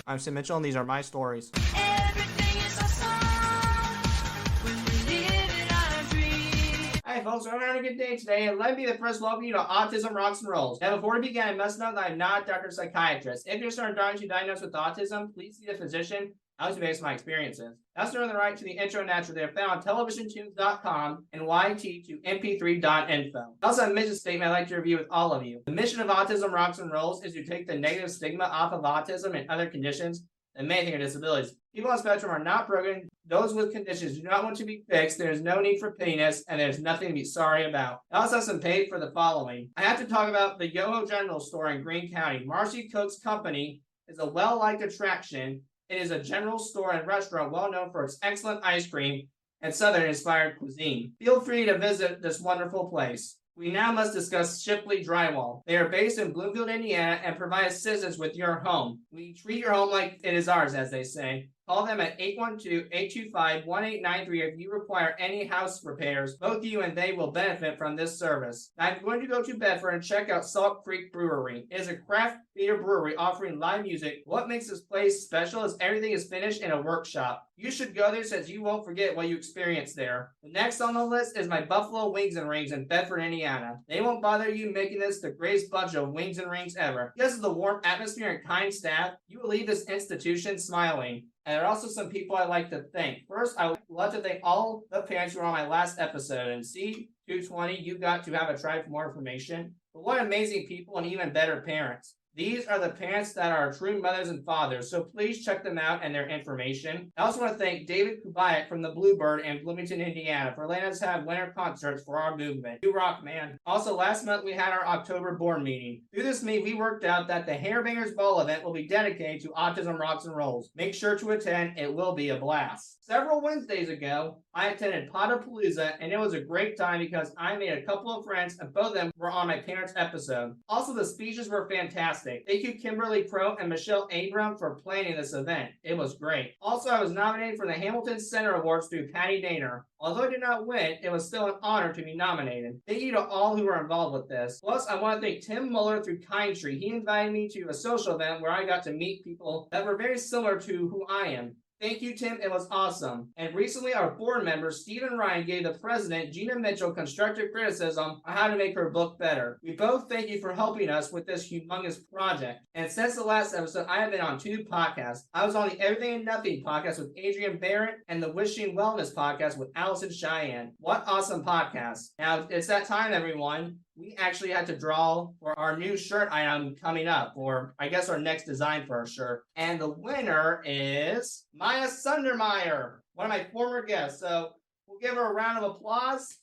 I'm Sim Mitchell, and these are my stories. Everything is awesome when we live in our dreams. Hi folks, we're having a good day today, and let me be the first welcome you to Autism Rocks and Rolls. Now before we begin, I must note that I'm not a doctor or psychiatrist. If you're starting to diagnosed with autism, please see the physician. I was based on my experiences. That's the right to the intro and natural. They're found on televisiontunes.com and yt2mp3.info. I also have a mission statement I'd like to review with all of you. The mission of Autism Rocks and Rolls is to take the negative stigma off of autism and other conditions and many things are disabilities. People on the spectrum are not broken. Those with conditions do not want to be fixed. There is no need for pettiness, and there's nothing to be sorry about. I also have some paid for the following. I have to talk about the Yoho General Store in Greene County. Marcy Cook's company is a well-liked attraction. It is a general store and restaurant well known for its excellent ice cream and Southern-inspired cuisine. Feel free to visit this wonderful place. We now must discuss Shipley Drywall. They are based in Bloomington, Indiana, and provide assistance with your home. We treat your home like it is ours, as they say. Call them at 812-825-1893 if you require any house repairs. Both you and they will benefit from this service. Now, I'm going to go to Bedford and check out Salt Creek Brewery. It is a craft beer brewery offering live music. What makes this place special is everything is finished in a workshop. You should go there since you won't forget what you experienced there. The next on the list is my Buffalo Wings and Rings in Bedford, Indiana. They won't bother you making this the greatest bunch of wings and rings ever. Because of the warm atmosphere and kind staff, you will leave this institution smiling. And there are also some people I'd like to thank. First, I would love to thank all the parents who were on my last episode. And C220, you got to have a try for more information. But what amazing people and even better parents. These are the parents that are true mothers and fathers, so please check them out and their information. I also want to thank David Kubayak from the Bluebird in Bloomington, Indiana for letting us have winter concerts for our movement. You rock, man. Also, last month we had our October board meeting. Through this meeting, we worked out that the Hairbangers Ball event will be dedicated to Autism Rocks and Rolls. Make sure to attend. It will be a blast. Several Wednesdays ago, I attended Potapalooza, and it was a great time because I made a couple of friends, and both of them were on my parents' episode. Also, the speeches were fantastic. Thank you, Kimberly Crow and Michelle Abram, for planning this event. It was great. Also, I was nominated for the Hamilton Center Awards through Patty Daner. Although I did not win, it was still an honor to be nominated. Thank you to all who were involved with this. Plus, I want to thank Tim Muller through Kind Tree. He invited me to a social event where I got to meet people that were very similar to who I am. Thank you, Tim. It was awesome. And recently, our board member, Stephen Ryan, gave the president, Gina Mitchell, constructive criticism on how to make her book better. We both thank you for helping us with this humongous project. And since the last episode, I have been on 2 podcasts. I was on the Everything and Nothing podcast with Adrian Barrett and the Wishing Wellness podcast with Allison Cheyenne. What awesome podcasts. Now, it's that time, everyone. We actually had to draw for our new shirt item coming up, or I guess our next design for our shirt. And the winner is Maya Sundermeyer, one of my former guests. So we'll give her a round of applause.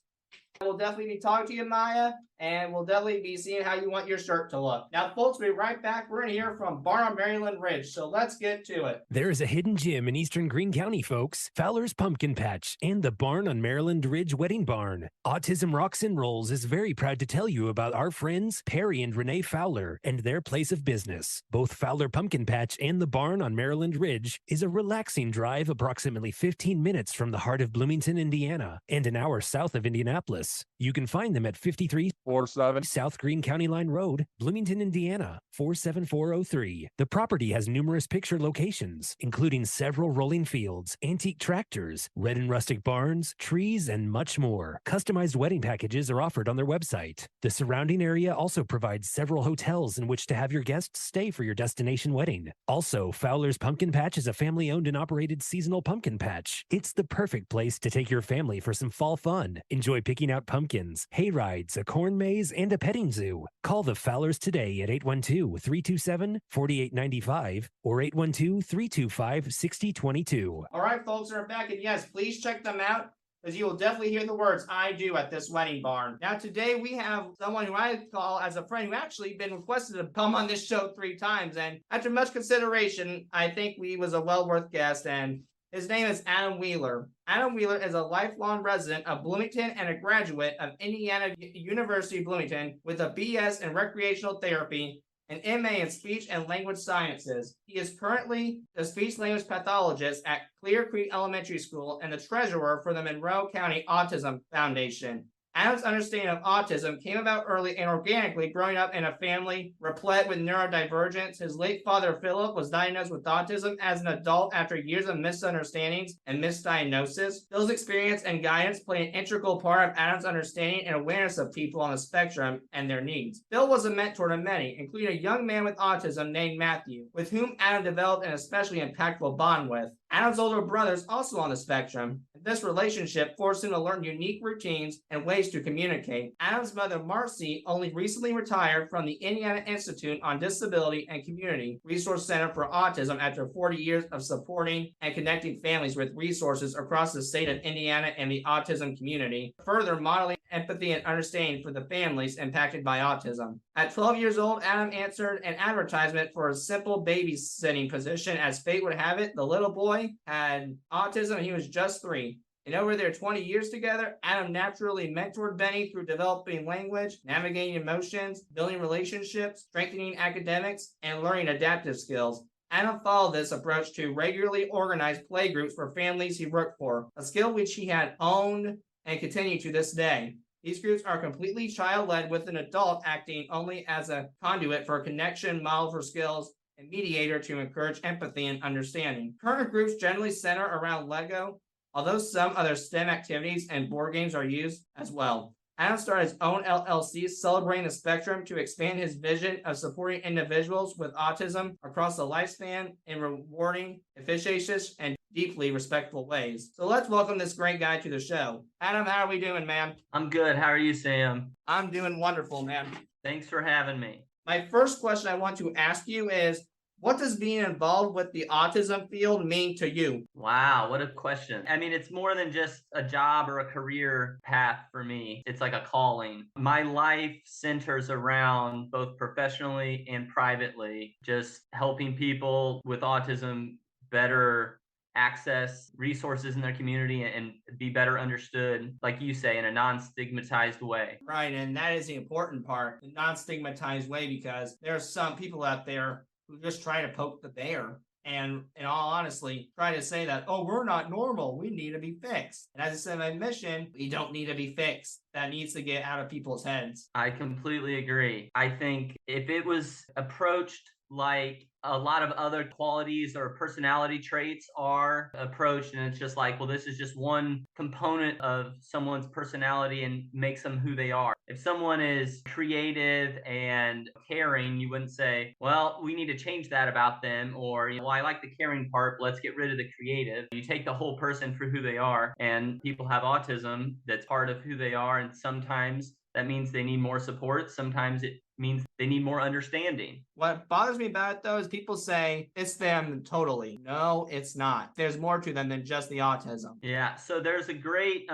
We'll definitely be talking to you, Maya, and we'll definitely be seeing how you want your shirt to look. Now, folks, we'll be right back. We're going to hear from Barn on Maryland Ridge, so let's get to it. There is a hidden gem in eastern Greene County, folks. Fowler's Pumpkin Patch and the Barn on Maryland Ridge Wedding Barn. Autism Rocks and Rolls is very proud to tell you about our friends Perry and Renee Fowler and their place of business. Both Fowler Pumpkin Patch and the Barn on Maryland Ridge is a relaxing drive approximately 15 minutes from the heart of Bloomington, Indiana, and an hour south of Indianapolis. You can find them at 5347 South Greene County Line Road, Bloomington, Indiana, 47403. The property has numerous picture locations, including several rolling fields, antique tractors, red and rustic barns, trees, and much more. Customized wedding packages are offered on their website. The surrounding area also provides several hotels in which to have your guests stay for your destination wedding. Also, Fowler's Pumpkin Patch is a family-owned and operated seasonal pumpkin patch. It's the perfect place to take your family for some fall fun. Enjoy picking out pumpkins, hay rides, a corn maze, and a petting zoo. Call the Fowlers today at 812-327-4895 or 812-325-6022. All right, folks, we're back, and yes, please check them out, because you will definitely hear the words "I do" at this wedding barn. Now, today we have someone who I call as a friend who actually been requested to come on this show 3 times, and after much consideration, I think he was a well worth guest, and his name is Adam Wheeler. Adam Wheeler is a lifelong resident of Bloomington and a graduate of Indiana University Bloomington with a BS in Recreational Therapy and M.A. in Speech and Language Sciences. He is currently the speech-language pathologist at Clear Creek Elementary School and the treasurer for the Monroe County Autism Foundation. Adam's understanding of autism came about early and organically. Growing up in a family replete with neurodivergence, his late father Philip was diagnosed with autism as an adult after years of misunderstandings and misdiagnosis. Phil's experience and guidance played an integral part of Adam's understanding and awareness of people on the spectrum and their needs. Phil was a mentor to many, including a young man with autism named Matthew, with whom Adam developed an especially impactful bond with. Adam's older brother is also on the spectrum. This relationship forced him to learn unique routines and ways to communicate. Adam's mother, Marcy, only recently retired from the Indiana Institute on Disability and Community Resource Center for Autism after 40 years of supporting and connecting families with resources across the state of Indiana and the autism community, further modeling empathy and understanding for the families impacted by autism. At 12 years old, Adam answered an advertisement for a simple babysitting position. As fate would have it, the little boy had autism and he was just 3. And over their 20 years together, Adam naturally mentored Benny through developing language, navigating emotions, building relationships, strengthening academics, and learning adaptive skills. Adam followed this approach to regularly organize playgroups for families he worked for, a skill which he had owned and continue to this day. These groups are completely child-led, with an adult acting only as a conduit for connection, model for skills, and mediator to encourage empathy and understanding. Current groups generally center around Lego, although some other STEM activities and board games are used as well. Adam started his own LLC, Celebrating the Spectrum, to expand his vision of supporting individuals with autism across the lifespan in rewarding, efficacious, and deeply respectful ways. So let's welcome this great guy to the show. Adam, how are we doing, man? I'm good. How are you, Sam? I'm doing wonderful, man. Thanks for having me. My first question I want to ask you is, what does being involved with the autism field mean to you? Wow, what a question. I mean, it's more than just a job or a career path for me. It's like a calling. My life centers around both professionally and privately, just helping people with autism better access resources in their community and be better understood, like you say, in a non-stigmatized way. Right, and that is the important part, the non-stigmatized way, because there are some people out there who just try to poke the bear and, in all honesty, try to say that, oh, we're not normal, we need to be fixed. And as I said in my mission, we don't need to be fixed. That needs to get out of people's heads. I completely agree. I think if it was approached like a lot of other qualities or personality traits are approached, and it's just like, well, this is just one component of someone's personality and makes them who they are. If someone is creative and caring, you wouldn't say, well, we need to change that about them, or, well, I like the caring part, let's get rid of the creative. You take the whole person for who they are, and people have autism that's part of who they are, and sometimes that means they need more support. Sometimes it means they need more understanding. What bothers me about it, though, is people say it's them totally. No, it's not. There's more to them than just the autism. Yeah, so there's a great,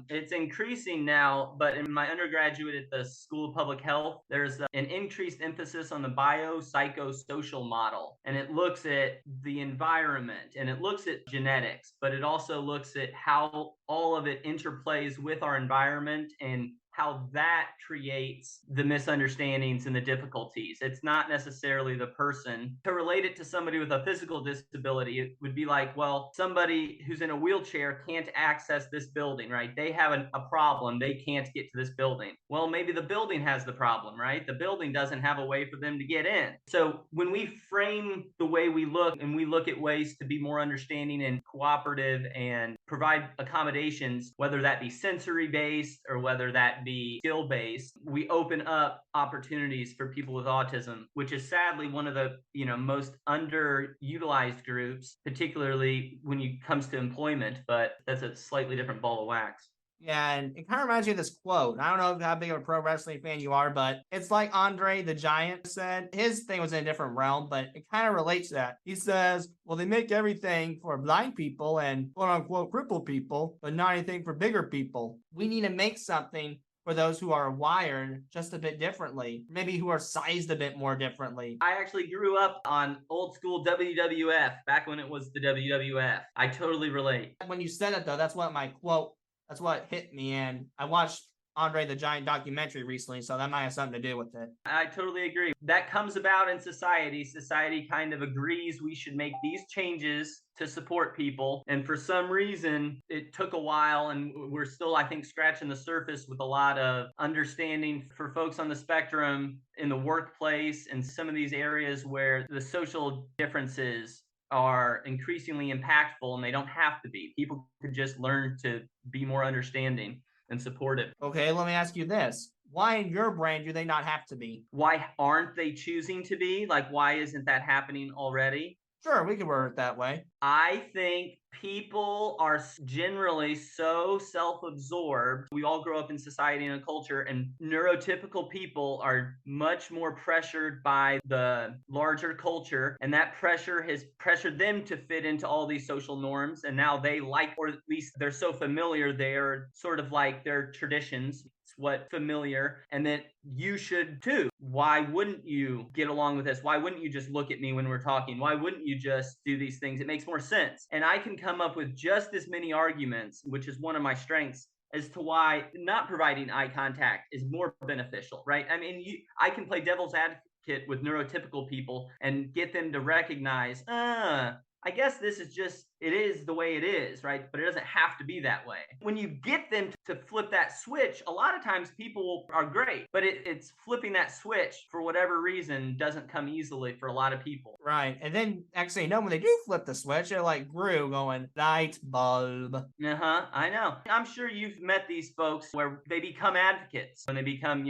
it's increasing now, but in my undergraduate at the School of Public Health, there's an increased emphasis on the biopsychosocial model. And it looks at the environment and it looks at genetics, but it also looks at how all of it interplays with our environment and how that creates the misunderstandings and the difficulties. It's not necessarily the person. To relate it to somebody with a physical disability, it would be like, well, somebody who's in a wheelchair can't access this building, right? They have a problem. They can't get to this building. Well, maybe the building has the problem, right? The building doesn't have a way for them to get in. So when we frame the way we look and we look at ways to be more understanding and cooperative and provide accommodations, whether that be sensory-based or whether that be skill-based, we open up opportunities for people with autism, which is sadly one of the most underutilized groups, particularly when it comes to employment, but that's a slightly different ball of wax. Yeah, and it kind of reminds me of this quote. I don't know how big of a pro wrestling fan you are, but it's like Andre the Giant said. His thing was in a different realm, but it kind of relates to that. He says, well, they make everything for blind people and quote-unquote crippled people, but not anything for bigger people. We need to make something for those who are wired just a bit differently, maybe who are sized a bit more differently. I actually grew up on old school WWF, back when it was the WWF. I totally relate. When you said it, though, that's what hit me. And I watched Andre the Giant documentary recently, so that might have something to do with it. I totally agree. That comes about in society. Society kind of agrees we should make these changes to support people. And for some reason, it took a while, and we're still, I think, scratching the surface with a lot of understanding for folks on the spectrum in the workplace and some of these areas where the social differences are increasingly impactful, and they don't have to be. People could just learn to be more understanding and supportive. Okay, let me ask you this. Why in your brain do they not have to be? Why aren't they choosing to be? Like, why isn't that happening already? Sure, we can word it that way. I think people are generally so self-absorbed. We all grow up in society and a culture, and neurotypical people are much more pressured by the larger culture, and that pressure has pressured them to fit into all these social norms, and now they like, or at least they're so familiar, they're sort of like their traditions. What familiar, and that you should too. Why wouldn't you get along with this? Why wouldn't you just look at me when we're talking? Why wouldn't you just do these things? It makes more sense. And I can come up with just as many arguments, which is one of my strengths, as to why not providing eye contact is more beneficial, right? I mean, I can play devil's advocate with neurotypical people and get them to recognize, I guess this is just, it is the way it is, right? But it doesn't have to be that way. When you get them to flip that switch, a lot of times people are great, but it's flipping that switch for whatever reason doesn't come easily for a lot of people. Right. And then actually, when they do flip the switch, they're like Gru going, light bulb. I know. I'm sure you've met these folks where they become advocates when they become,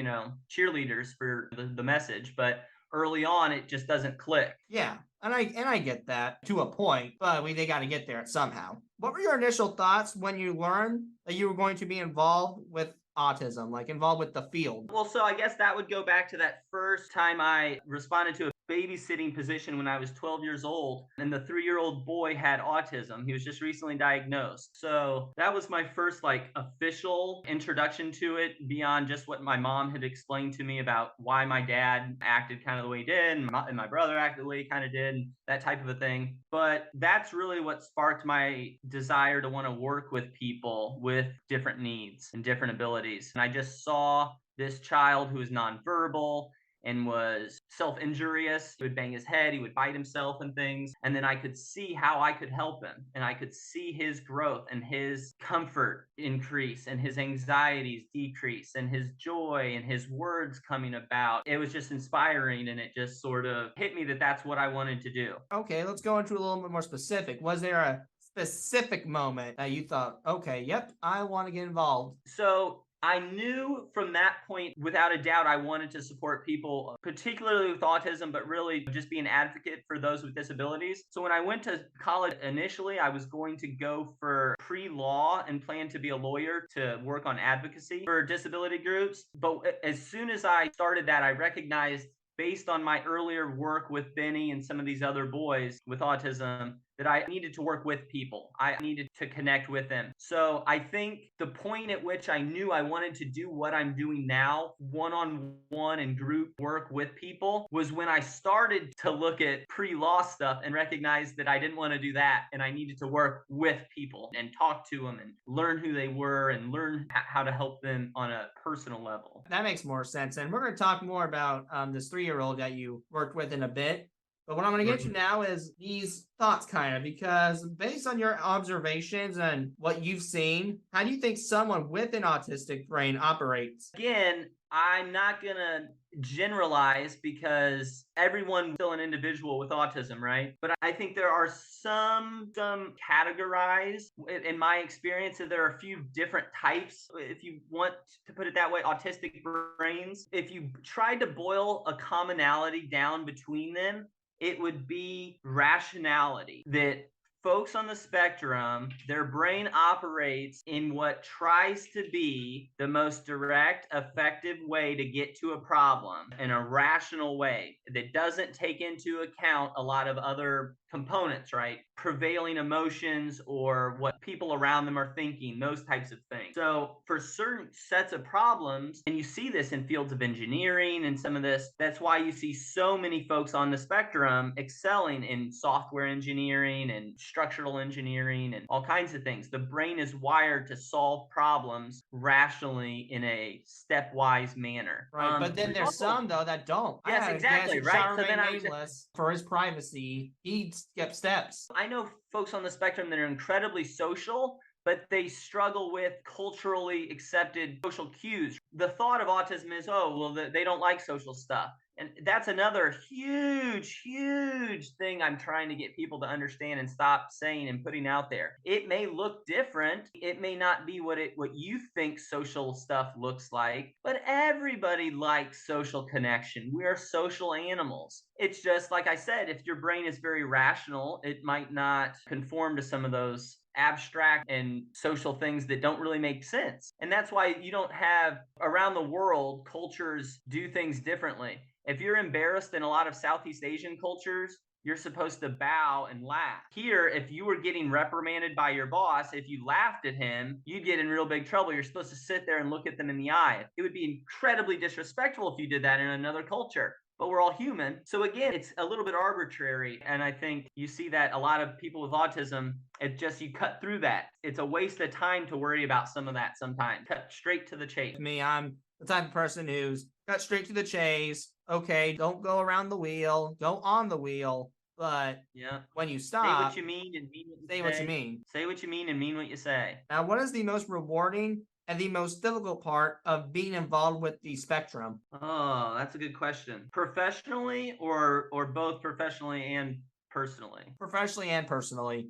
cheerleaders for the message, but early on it just doesn't click. Yeah. And I get that to a point, but they got to get there somehow. What were your initial thoughts when you learned that you were going to be involved with autism, like involved with the field? Well, so I guess that would go back to that first time I responded to a babysitting position when I was 12 years old, and the 3-year-old boy had autism. He was just recently diagnosed. So that was my first official introduction to it, beyond just what my mom had explained to me about why my dad acted kind of the way he did, and my brother acted the way he kind of did, and that type of a thing. But that's really what sparked my desire to want to work with people with different needs and different abilities. And I just saw this child who was nonverbal and was self-injurious. He would bang his head, he would bite himself and things. And then I could see how I could help him. And I could see his growth and his comfort increase and his anxieties decrease and his joy and his words coming about. It was just inspiring, and it just sort of hit me that that's what I wanted to do. Okay, let's go into a little bit more specific. Was there a specific moment that you thought, okay, yep, I want to get involved? So I knew from that point, without a doubt, I wanted to support people, particularly with autism, but really just be an advocate for those with disabilities. So when I went to college initially, I was going to go for pre-law and plan to be a lawyer to work on advocacy for disability groups. But as soon as I started that, I recognized, based on my earlier work with Benny and some of these other boys with autism, that I needed to work with people. I needed to connect with them. So I think the point at which I knew I wanted to do what I'm doing now, one-on-one and group work with people, was when I started to look at pre-law stuff and recognize that I didn't want to do that, and I needed to work with people and talk to them and learn who they were and learn how to help them on a personal level. That makes more sense. And we're going to talk more about this 3-year-old that you worked with in a bit. But what I'm going to get you now is these thoughts, kind of, because based on your observations and what you've seen, how do you think someone with an autistic brain operates? Again, I'm not going to generalize, because everyone's still an individual with autism, right? But I think there are some categorized, in my experience, there are a few different types, if you want to put it that way, autistic brains. If you tried to boil a commonality down between them, it would be rationality. That folks on the spectrum, their brain operates in what tries to be the most direct, effective way to get to a problem in a rational way that doesn't take into account a lot of other components, right? Prevailing emotions or what people around them are thinking, those types of things. So for certain sets of problems, and you see this in fields of engineering and some of this, that's why you see so many folks on the spectrum excelling in software engineering and structural engineering and all kinds of things. The brain is wired to solve problems rationally in a stepwise manner. Right, but then We've there's also- some though that don't. I Yes, had a exactly, guest who right? shall So then remain I was- nameless for his privacy. He skipped steps. I know folks on the spectrum that are incredibly social, but they struggle with culturally accepted social cues. The thought of autism is, oh, well, they don't like social stuff. And that's another huge, huge thing I'm trying to get people to understand and stop saying and putting out there. It may look different. It may not be what you think social stuff looks like, but everybody likes social connection. We are social animals. It's just like I said, if your brain is very rational, it might not conform to some of those abstract and social things that don't really make sense. And that's why you don't have around the world cultures do things differently. If you're embarrassed in a lot of Southeast Asian cultures, you're supposed to bow and laugh. Here, if you were getting reprimanded by your boss, if you laughed at him, you'd get in real big trouble. You're supposed to sit there and look at them in the eye. It would be incredibly disrespectful if you did that in another culture. But we're all human. So again, it's a little bit arbitrary. And I think you see that a lot of people with autism, you cut through that. It's a waste of time to worry about some of that sometimes. Cut straight to the chase. Me, I'm the type of person who's got straight to the chase. Okay, don't go around the wheel, go on the wheel. But Yeah. when you Say stop, what you mean and mean what you say what you mean. Say what you mean and mean what you say. Now, what is the most rewarding and the most difficult part of being involved with the spectrum? Oh, that's a good question. Professionally or both professionally and personally? Professionally and personally.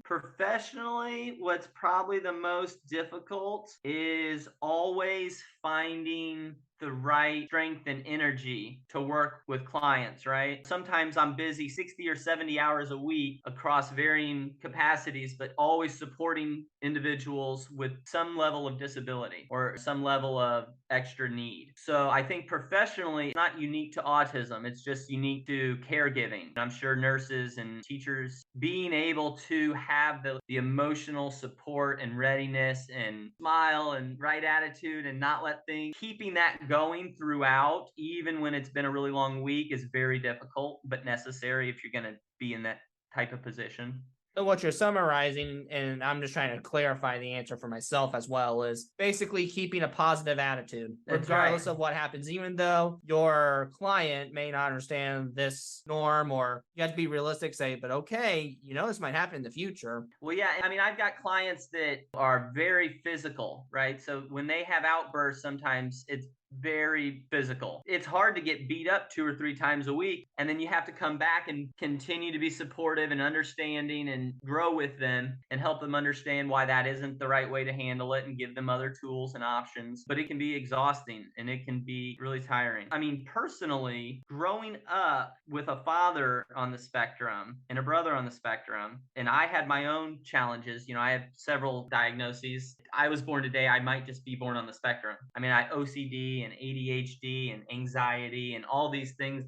Professionally, what's probably the most difficult is always finding the right strength and energy to work with clients, right? Sometimes I'm busy 60 or 70 hours a week across varying capacities, but always supporting individuals with some level of disability or some level of extra need. So I think professionally, it's not unique to autism. It's just unique to caregiving. I'm sure nurses and teachers being able to have the emotional support and readiness and smile and right attitude and not let things, keeping that going throughout, even when it's been a really long week, is very difficult, but necessary if you're going to be in that type of position. So what you're summarizing, and I'm just trying to clarify the answer for myself as well, is basically keeping a positive attitude, That's regardless right. of what happens, even though your client may not understand this norm, or you have to be realistic, say, but okay, this might happen in the future. Well, yeah, I mean, I've got clients that are very physical, right? So when they have outbursts, sometimes it's very physical. It's hard to get beat up 2 or 3 times a week, and then you have to come back and continue to be supportive and understanding and grow with them and help them understand why that isn't the right way to handle it and give them other tools and options. But it can be exhausting and it can be really tiring. I mean, personally, growing up with a father on the spectrum and a brother on the spectrum, and I had my own challenges. I have several diagnoses. I was born today. I might just be born on the spectrum. I mean, I OCD and ADHD and anxiety and all these things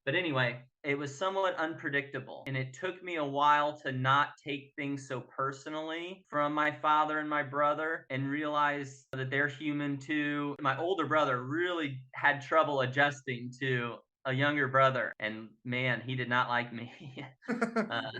but anyway, it was somewhat unpredictable. And it took me a while to not take things so personally from my father and my brother and realize that they're human too. My older brother really had trouble adjusting to a younger brother, and man, he did not like me.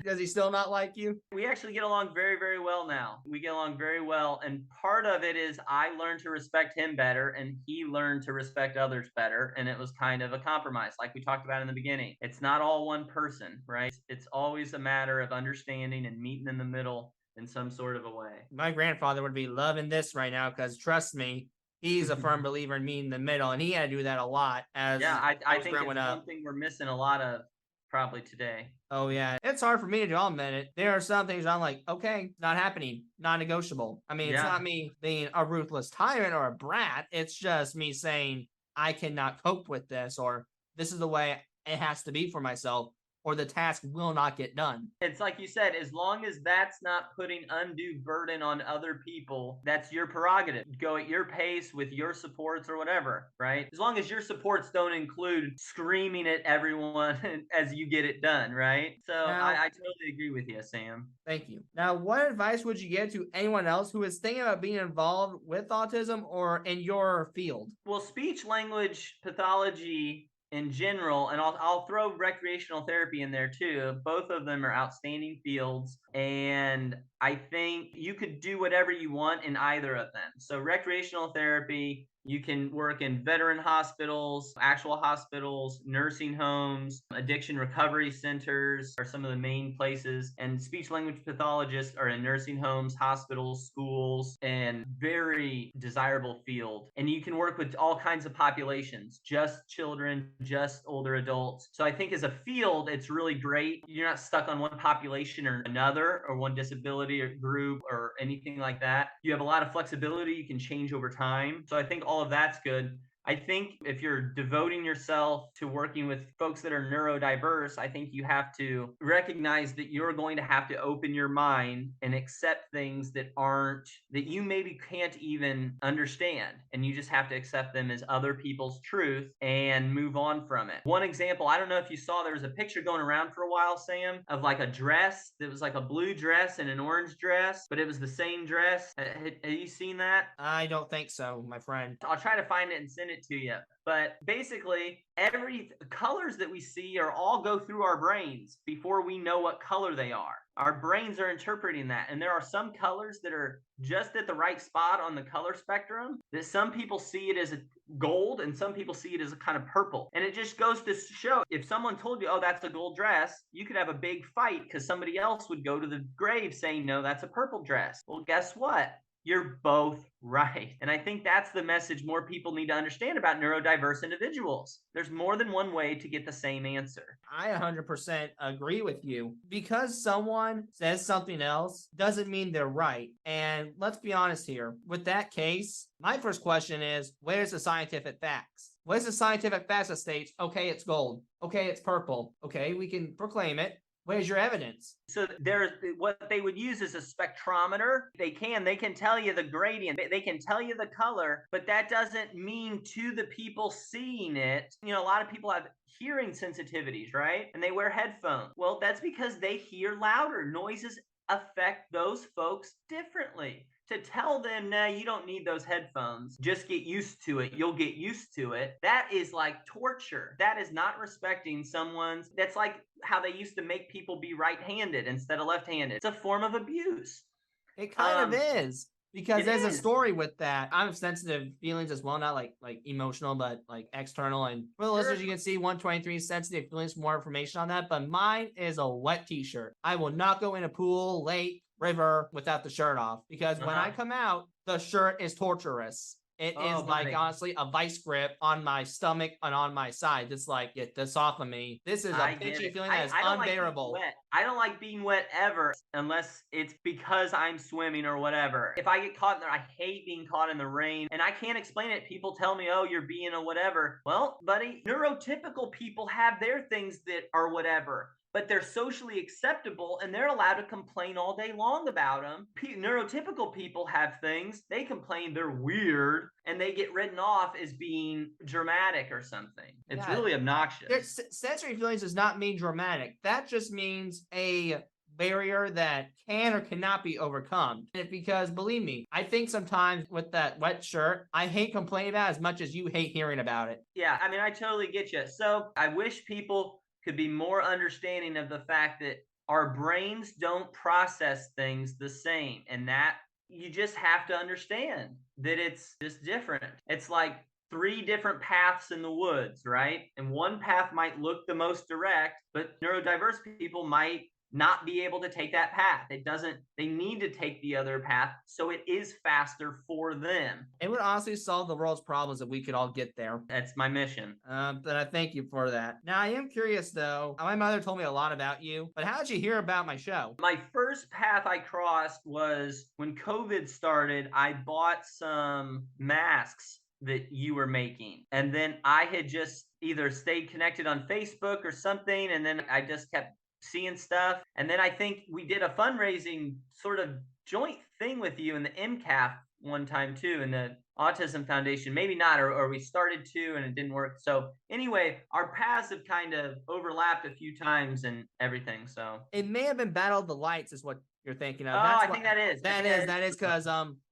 Does he still not like you? We actually get along very, very well now. We get along very well. And part of it is I learned to respect him better and he learned to respect others better. And it was kind of a compromise, like we talked about in the beginning. It's not all one person, right? It's always a matter of understanding and meeting in the middle in some sort of a way. My grandfather would be loving this right now, because trust me, he's a firm believer in meeting in the middle, and he had to do that a lot as Yeah, I was think it's growing up. one thing we're missing a lot of probably today. Oh yeah, it's hard for me to do. I'll admit it. There are some things I'm like, okay, not happening, non-negotiable. I mean, it's Yeah. not me being a ruthless tyrant or a brat. It's just me saying I cannot cope with this, or this is the way it has to be for myself, or the task will not get done. It's like you said, as long as that's not putting undue burden on other people, that's your prerogative. Go at your pace with your supports or whatever, right? As long as your supports don't include screaming at everyone as you get it done, right? So Now- I totally agree with you, Sam. Thank you. Now, what advice would you give to anyone else who is thinking about being involved with autism or in your field? Well, speech language pathology in general, and I'll throw recreational therapy in there too. Both of them are outstanding fields, and I think you could do whatever you want in either of them. So recreational therapy, you can work in veteran hospitals, actual hospitals, nursing homes, addiction recovery centers are some of the main places. And speech language pathologists are in nursing homes, hospitals, schools, and very desirable field. And you can work with all kinds of populations, just children, just older adults. So I think as a field, it's really great. You're not stuck on one population or another, or one disability or group or anything like that. You have a lot of flexibility. You can change over time. So I think all of that's good. I think if you're devoting yourself to working with folks that are neurodiverse, I think you have to recognize that you're going to have to open your mind and accept things that you maybe can't even understand. And you just have to accept them as other people's truth and move on from it. One example, I don't know if you saw, there was a picture going around for a while, Sam, of like a dress that was like a blue dress and an orange dress, but it was the same dress. Have you seen that? I don't think so, my friend. I'll try to find it and send it to you. But basically, every colors that we see are all go through our brains before we know what color they are. Our brains are interpreting that. And there are some colors that are just at the right spot on the color spectrum, that some people see it as a gold and some people see it as a kind of purple. And it just goes to show, if someone told you, oh, that's a gold dress, you could have a big fight because somebody else would go to the grave saying, no, that's a purple dress. Well, guess what? You're both right. And I think that's the message more people need to understand about neurodiverse individuals. There's more than one way to get the same answer. I 100% agree with you. Because someone says something else doesn't mean they're right. And let's be honest here. With that case, my first question is, where's the scientific facts? Where's the scientific facts that states, okay, it's gold. Okay, it's purple. Okay, we can proclaim it. Where's your evidence? So there's what they would use is a spectrometer. They can tell you the gradient. They can tell you the color, but that doesn't mean to the people seeing it. You know, a lot of people have hearing sensitivities, right? And they wear headphones. Well, that's because they hear louder. Noises affect those folks differently. To tell them, no, you don't need those headphones, just get used to it, you'll get used to it, that is like torture. That is not respecting someone's, that's like how they used to make people be right-handed instead of left-handed. It's a form of abuse. It kind of is. Because there's a is. story with that. I have sensitive feelings as well, not like emotional, but like external. And for the listeners, you can see 123 sensitive feelings for more information on that. But mine is a wet t-shirt. I will not go in a pool, lake, river without the shirt off, because when I come out, the shirt is torturous. It is like, honestly, a vice grip on my stomach and on my side. It's like, get this off of me. This is a pitchy feeling that is unbearable. I don't like being wet ever, unless it's because I'm swimming or whatever. If I get caught in there, I hate being caught in the rain, and I can't explain it. People tell me, oh, you're being a whatever. Well, buddy, neurotypical people have their things that are whatever, but they're socially acceptable and they're allowed to complain all day long about them. Neurotypical people have things, they complain they're weird, and they get written off as being dramatic or something. It's really obnoxious. Sensory feelings does not mean dramatic. That just means a barrier that can or cannot be overcome. And because, believe me, I think sometimes with that wet shirt, I hate complaining about it as much as you hate hearing about it. Yeah, I mean, I totally get you. So I wish people could be more understanding of the fact that our brains don't process things the same, and that you just have to understand that it's just different. It's like 3 different paths in the woods, right? And one path might look the most direct, but neurodiverse people might not be able to take that path. They need to take the other path, so it is faster for them. It would honestly solve the world's problems if we could all get there. That's my mission. But I thank you for that. Now, I am curious, though. My mother told me a lot about you, but how did you hear about my show? My first path I crossed was when COVID started. I bought some masks that you were making, and then I had just either stayed connected on Facebook or something, and then I just kept seeing stuff. And then I think we did a fundraising sort of joint thing with you in the MCAF one time too, in the Autism Foundation. Maybe not, or we started to and it didn't work. So anyway, our paths have kind of overlapped a few times and everything. So it may have been Battle of the Lights is what you're thinking of. I think that is. That is because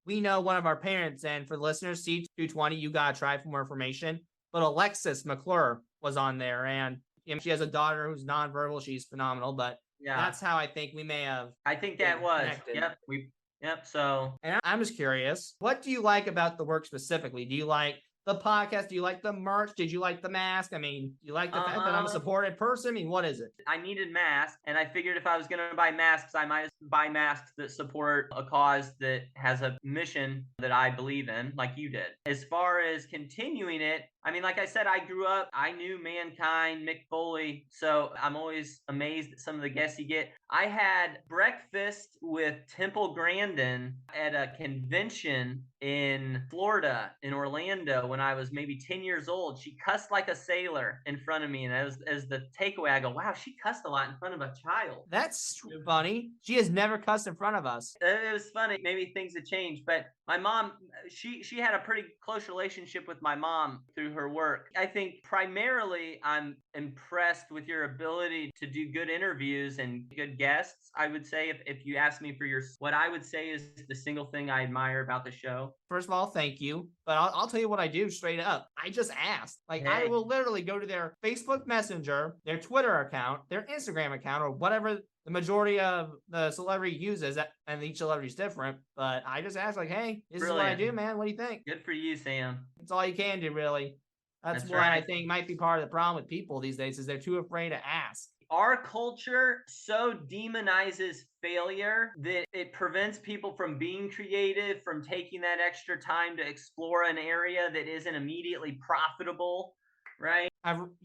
we know one of our parents, and for the listeners, C220, you gotta try for more information. But Alexis McClure was on there, and she has a daughter who's nonverbal. She's phenomenal, but Yeah. that's how I think we may have. I think that been was. connected. Yep. So And I'm just curious, what do you like about the work specifically? Do you like the podcast? Do you like the merch? Did you like the mask? I mean, do you like the fact that I'm a supported person? I mean, what is it? I needed masks, and I figured if I was going to buy masks, I might buy masks that support a cause that has a mission that I believe in, like you did. As far as continuing it, I mean, like I said, I grew up, I knew Mankind, Mick Foley, so I'm always amazed at some of the guests you get. I had breakfast with Temple Grandin at a convention in Florida, in Orlando, when I was maybe 10 years old. She cussed like a sailor in front of me, and as the takeaway, I go, wow, she cussed a lot in front of a child. That's funny. She has never cussed in front of us. It was funny. Maybe things had changed, but my mom, she had a pretty close relationship with my mom through her work. I think primarily I'm impressed with your ability to do good interviews and good guests. I would say if you ask me for what I would say is the single thing I admire about the show. First of all, thank you. But I'll tell you what I do straight up. I just asked. Like, I Hey. will literally go to their Facebook Messenger, their Twitter account, their Instagram account, or whatever the majority of the celebrity uses, and each celebrity is different. But I just ask, like, hey, this is what I Brilliant. do, man. What do you think? Good for you, Sam. That's all you can do, really. That's That's what I right. think might be part of the problem with people these days, is they're too afraid to ask. Our culture so demonizes failure that it prevents people from being creative, from taking that extra time to explore an area that isn't immediately profitable, right?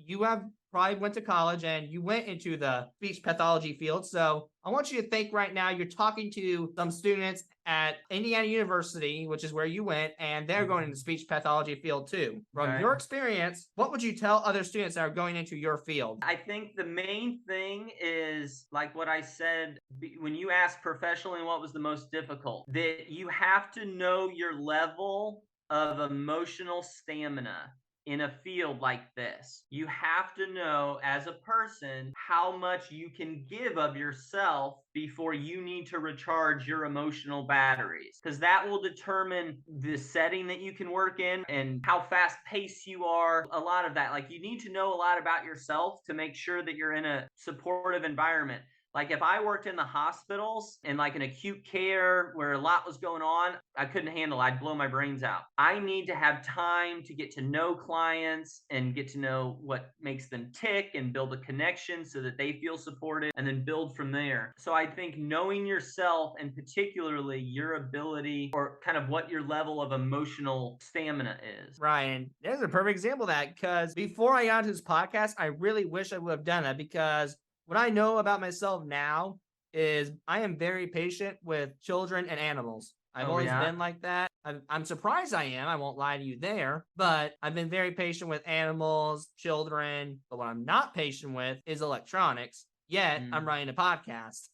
You have probably went to college and you went into the speech pathology field. So I want you to think right now, you're talking to some students at Indiana University, which is where you went, and they're going into the speech pathology field too. From Right. your experience, what would you tell other students that are going into your field? I think the main thing is like what I said when you asked professionally what was the most difficult, that you have to know your level of emotional stamina in a field like this. You have to know as a person how much you can give of yourself before you need to recharge your emotional batteries, because that will determine the setting that you can work in and how fast paced you are. A lot of that, like, you need to know a lot about yourself to make sure that you're in a supportive environment. Like, if I worked in the hospitals in like an acute care where a lot was going on, I couldn't handle it. I'd blow my brains out. I need to have time to get to know clients and get to know what makes them tick and build a connection so that they feel supported, and then build from there. So I think knowing yourself, and particularly your ability, or kind of what your level of emotional stamina is. Ryan, there's a perfect example of that, because before I got into this podcast, I really wish I would have done that, because what I know about myself now is I am very patient with children and animals. I've Oh, always yeah? been like that. I'm surprised I am. I won't lie to you there, but I've been very patient with animals, children. But what I'm not patient with is electronics. Yet I'm writing a podcast.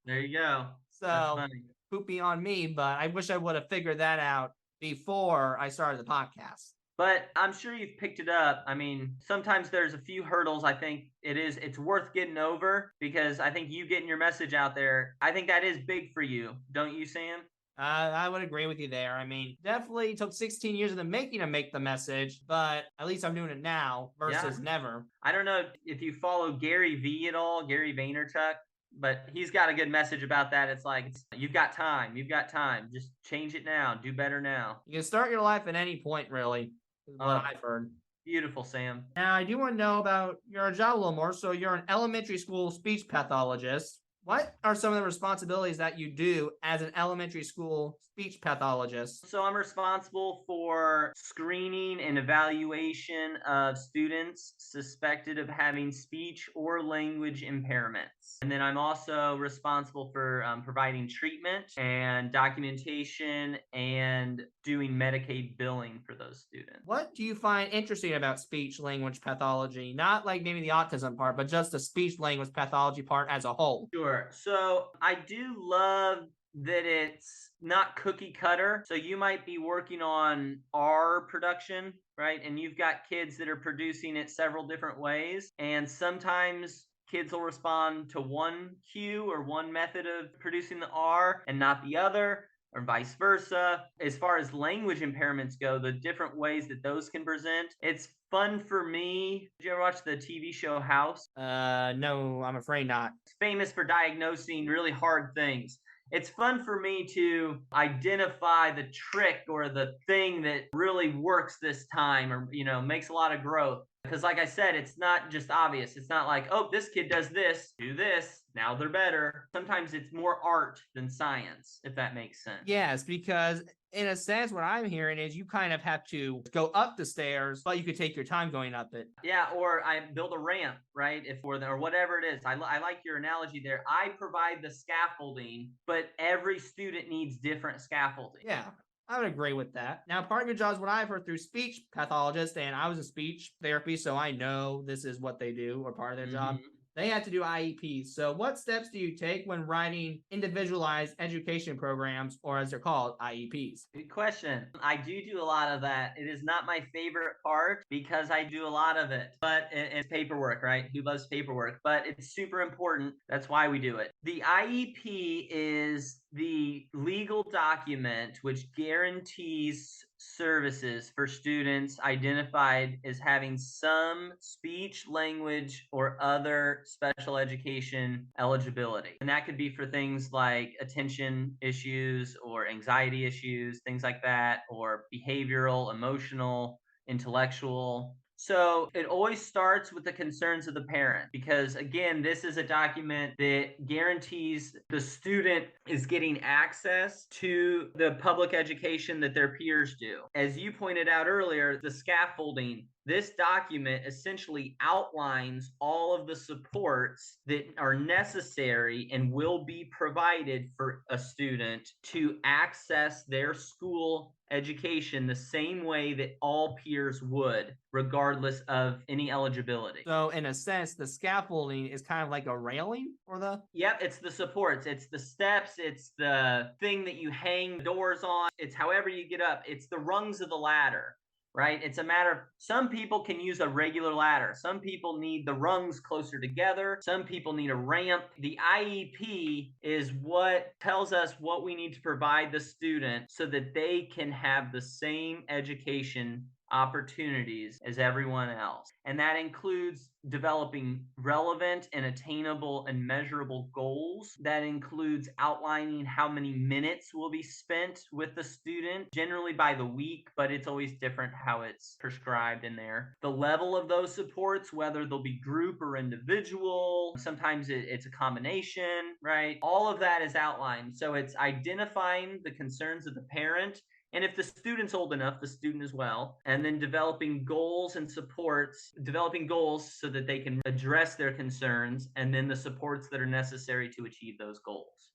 There you go. So That's funny. poopy on me, but I wish I would have figured that out before I started the podcast. But I'm sure you've picked it up. I mean, sometimes there's a few hurdles. I think it's worth getting over, because I think you getting your message out there, I think that is big for you. Don't you, Sam? I would agree with you there. I mean, definitely took 16 years in the making to make the message, but at least I'm doing it now versus never. I don't know if you follow Gary V at all, Gary Vaynerchuk, but he's got a good message about that. It's like, you've got time. You've got time. Just change it now. Do better now. You can start your life at any point, really, is what I've heard. Beautiful, Sam. Now, I do want to know about your job a little more. So you're an elementary school speech pathologist. What are some of the responsibilities that you do as an elementary school speech pathologist? So I'm responsible for screening and evaluation of students suspected of having speech or language impairments. And then I'm also responsible for providing treatment and documentation and doing Medicaid billing for those students. What do you find interesting about speech language pathology? Not like maybe the autism part, but just the speech language pathology part as a whole. Sure. So I do love that it's not cookie cutter. So you might be working on R production, right? And you've got kids that are producing it several different ways. And sometimes kids will respond to one cue or one method of producing the R and not the other. or vice versa. As far as language impairments go, the different ways that those can present, it's fun for me. Did you ever watch the TV show House? No, I'm afraid not. It's famous for diagnosing really hard things. It's fun for me to identify the trick or the thing that really works this time, or makes a lot of growth. Because like I said, it's not just obvious. It's not like, oh, this kid does this, do this, now they're better. Sometimes it's more art than science, if that makes sense. Yes, because in a sense, what I'm hearing is you kind of have to go up the stairs, but you could take your time going up it. Yeah, or I build a ramp, right? Or whatever it is. I like your analogy there. I provide the scaffolding, but every student needs different scaffolding. Yeah, I would agree with that. Now, part of your job is what I've heard through speech pathologists, and I was in speech therapy, so I know this is what they do or part of their job. They have to do IEPs. So what steps do you take when writing individualized education programs, or as they're called, IEPs? Good question. I do a lot of that. It is not my favorite part because I do a lot of it, but it's paperwork, right? Who loves paperwork? But it's super important. That's why we do it. The IEP is the legal document which guarantees services for students identified as having some speech, language, or other special education eligibility. And that could be for things like attention issues or anxiety issues, things like that, or behavioral, emotional, intellectual. So it always starts with the concerns of the parent, because again, this is a document that guarantees the student is getting access to the public education that their peers do. As you pointed out earlier, the scaffolding, this document essentially outlines all of the supports that are necessary and will be provided for a student to access their school education the same way that all peers would, regardless of any eligibility. So in a sense, the scaffolding is kind of like a railing for the... Yep, it's the supports, it's the steps, it's the thing that you hang doors on, it's however you get up, it's the rungs of the ladder. Right? It's a matter of, some people can use a regular ladder. Some people need the rungs closer together. Some people need a ramp. The IEP is what tells us what we need to provide the student so that they can have the same education opportunities as everyone else. And that includes developing relevant and attainable and measurable goals. That includes outlining how many minutes will be spent with the student, generally by the week, but it's always different how it's prescribed in there. The level of those supports, whether they'll be group or individual, sometimes it's a combination, right? All of that is outlined. So it's identifying the concerns of the parent, and if the student's old enough, the student as well, and then developing goals and supports, developing goals so that they can address their concerns, and then the supports that are necessary to achieve those goals.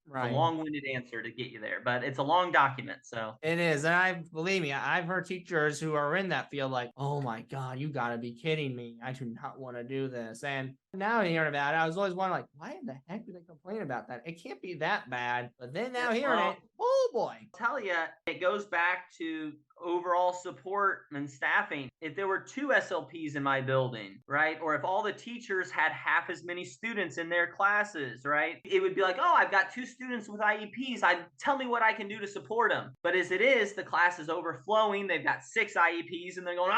Right. It's a long-winded answer to get you there, but it's a long document, so. It is, and believe me, I've heard teachers who are in that field like, oh my God, you gotta be kidding me. I do not want to do this. And now hearing about it, I was always wondering, like, why in the heck do they complain about that? It can't be that bad. But then now hearing it, oh boy. I'll tell you, it goes back to overall support and staffing. If there were 2 SLPs in my building, right, or if all the teachers had half as many students in their classes, right, it would be like, oh, I've got 2 students with IEPs. Tell me what I can do to support them. But as it is, the class is overflowing. They've got 6 IEPs and they're going,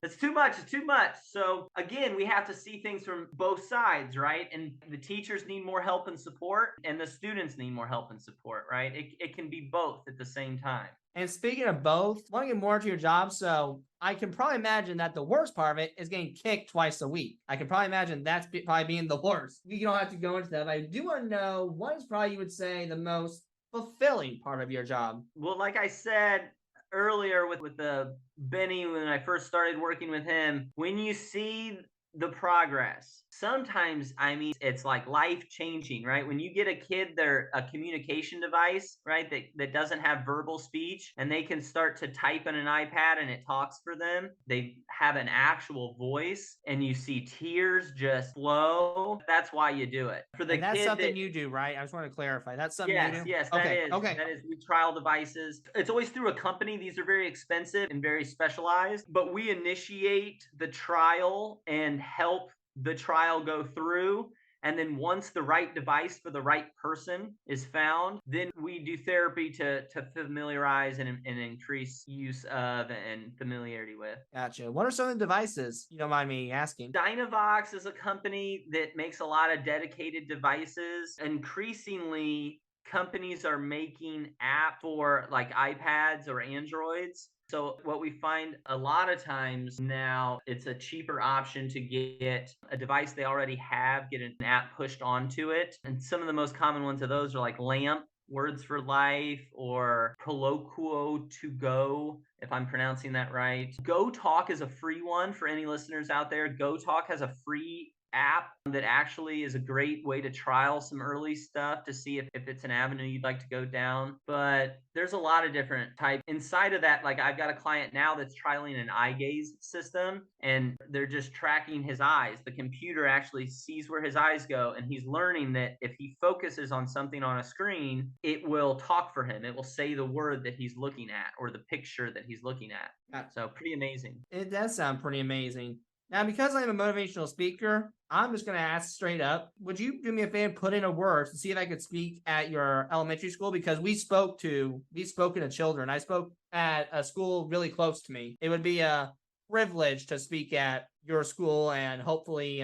it's too much. It's too much. So again, we have to see things from both sides, right? And the teachers need more help and support, and the students need more help and support, right? It can be both at the same time. And speaking of both, I want to get more into your job. So I can probably imagine that the worst part of it is getting kicked twice a week. I can probably imagine that's probably being the worst. You don't have to go into that, but I do want to know what is probably, you would say, the most fulfilling part of your job. Well, like I said earlier with the Benny, when I first started working with him, when you see the progress, sometimes, it's like life-changing, right? When you get a kid, they're a communication device, right, that doesn't have verbal speech, and they can start to type on an iPad and it talks for them. They have an actual voice, and you see tears just flow. That's why you do it. For the and that's kid something you do, right? I just want to clarify. That's something you do? Yes, okay. That is, we trial devices. It's always through a company. These are very expensive and very specialized, but we initiate the trial and help the trial go through, And then once the right device for the right person is found, then we do therapy to familiarize and increase use of and familiarity with. Gotcha. What are some of the devices? You don't mind me asking? Dynavox is a company that makes a lot of dedicated devices. Increasingly, companies are making apps for like iPads or Androids. So what we find a lot of times now, it's a cheaper option to get a device they already have, get an app pushed onto it. And some of the most common ones of those are like LAMP, Words for Life, or Colloquo to Go, if I'm pronouncing that right. Go Talk is a free one for any listeners out there. Go Talk has a free app that actually is a great way to trial some early stuff to see if it's an avenue you'd like to go down. But there's a lot of different types. Inside of that, like I've got a client now that's trialing an eye gaze system, and they're just tracking his eyes. The computer actually sees where his eyes go, and he's learning that if he focuses on something on a screen, it will talk for him. It will say the word that he's looking at or the picture that he's looking at. So pretty amazing. It does sound pretty amazing. Now, because I'm a motivational speaker, I'm just going to ask straight up, would you do me a favor, put in a word to see if I could speak at your elementary school? Because we've spoken to children. I spoke at a school really close to me. It would be a privilege to speak at your school, and hopefully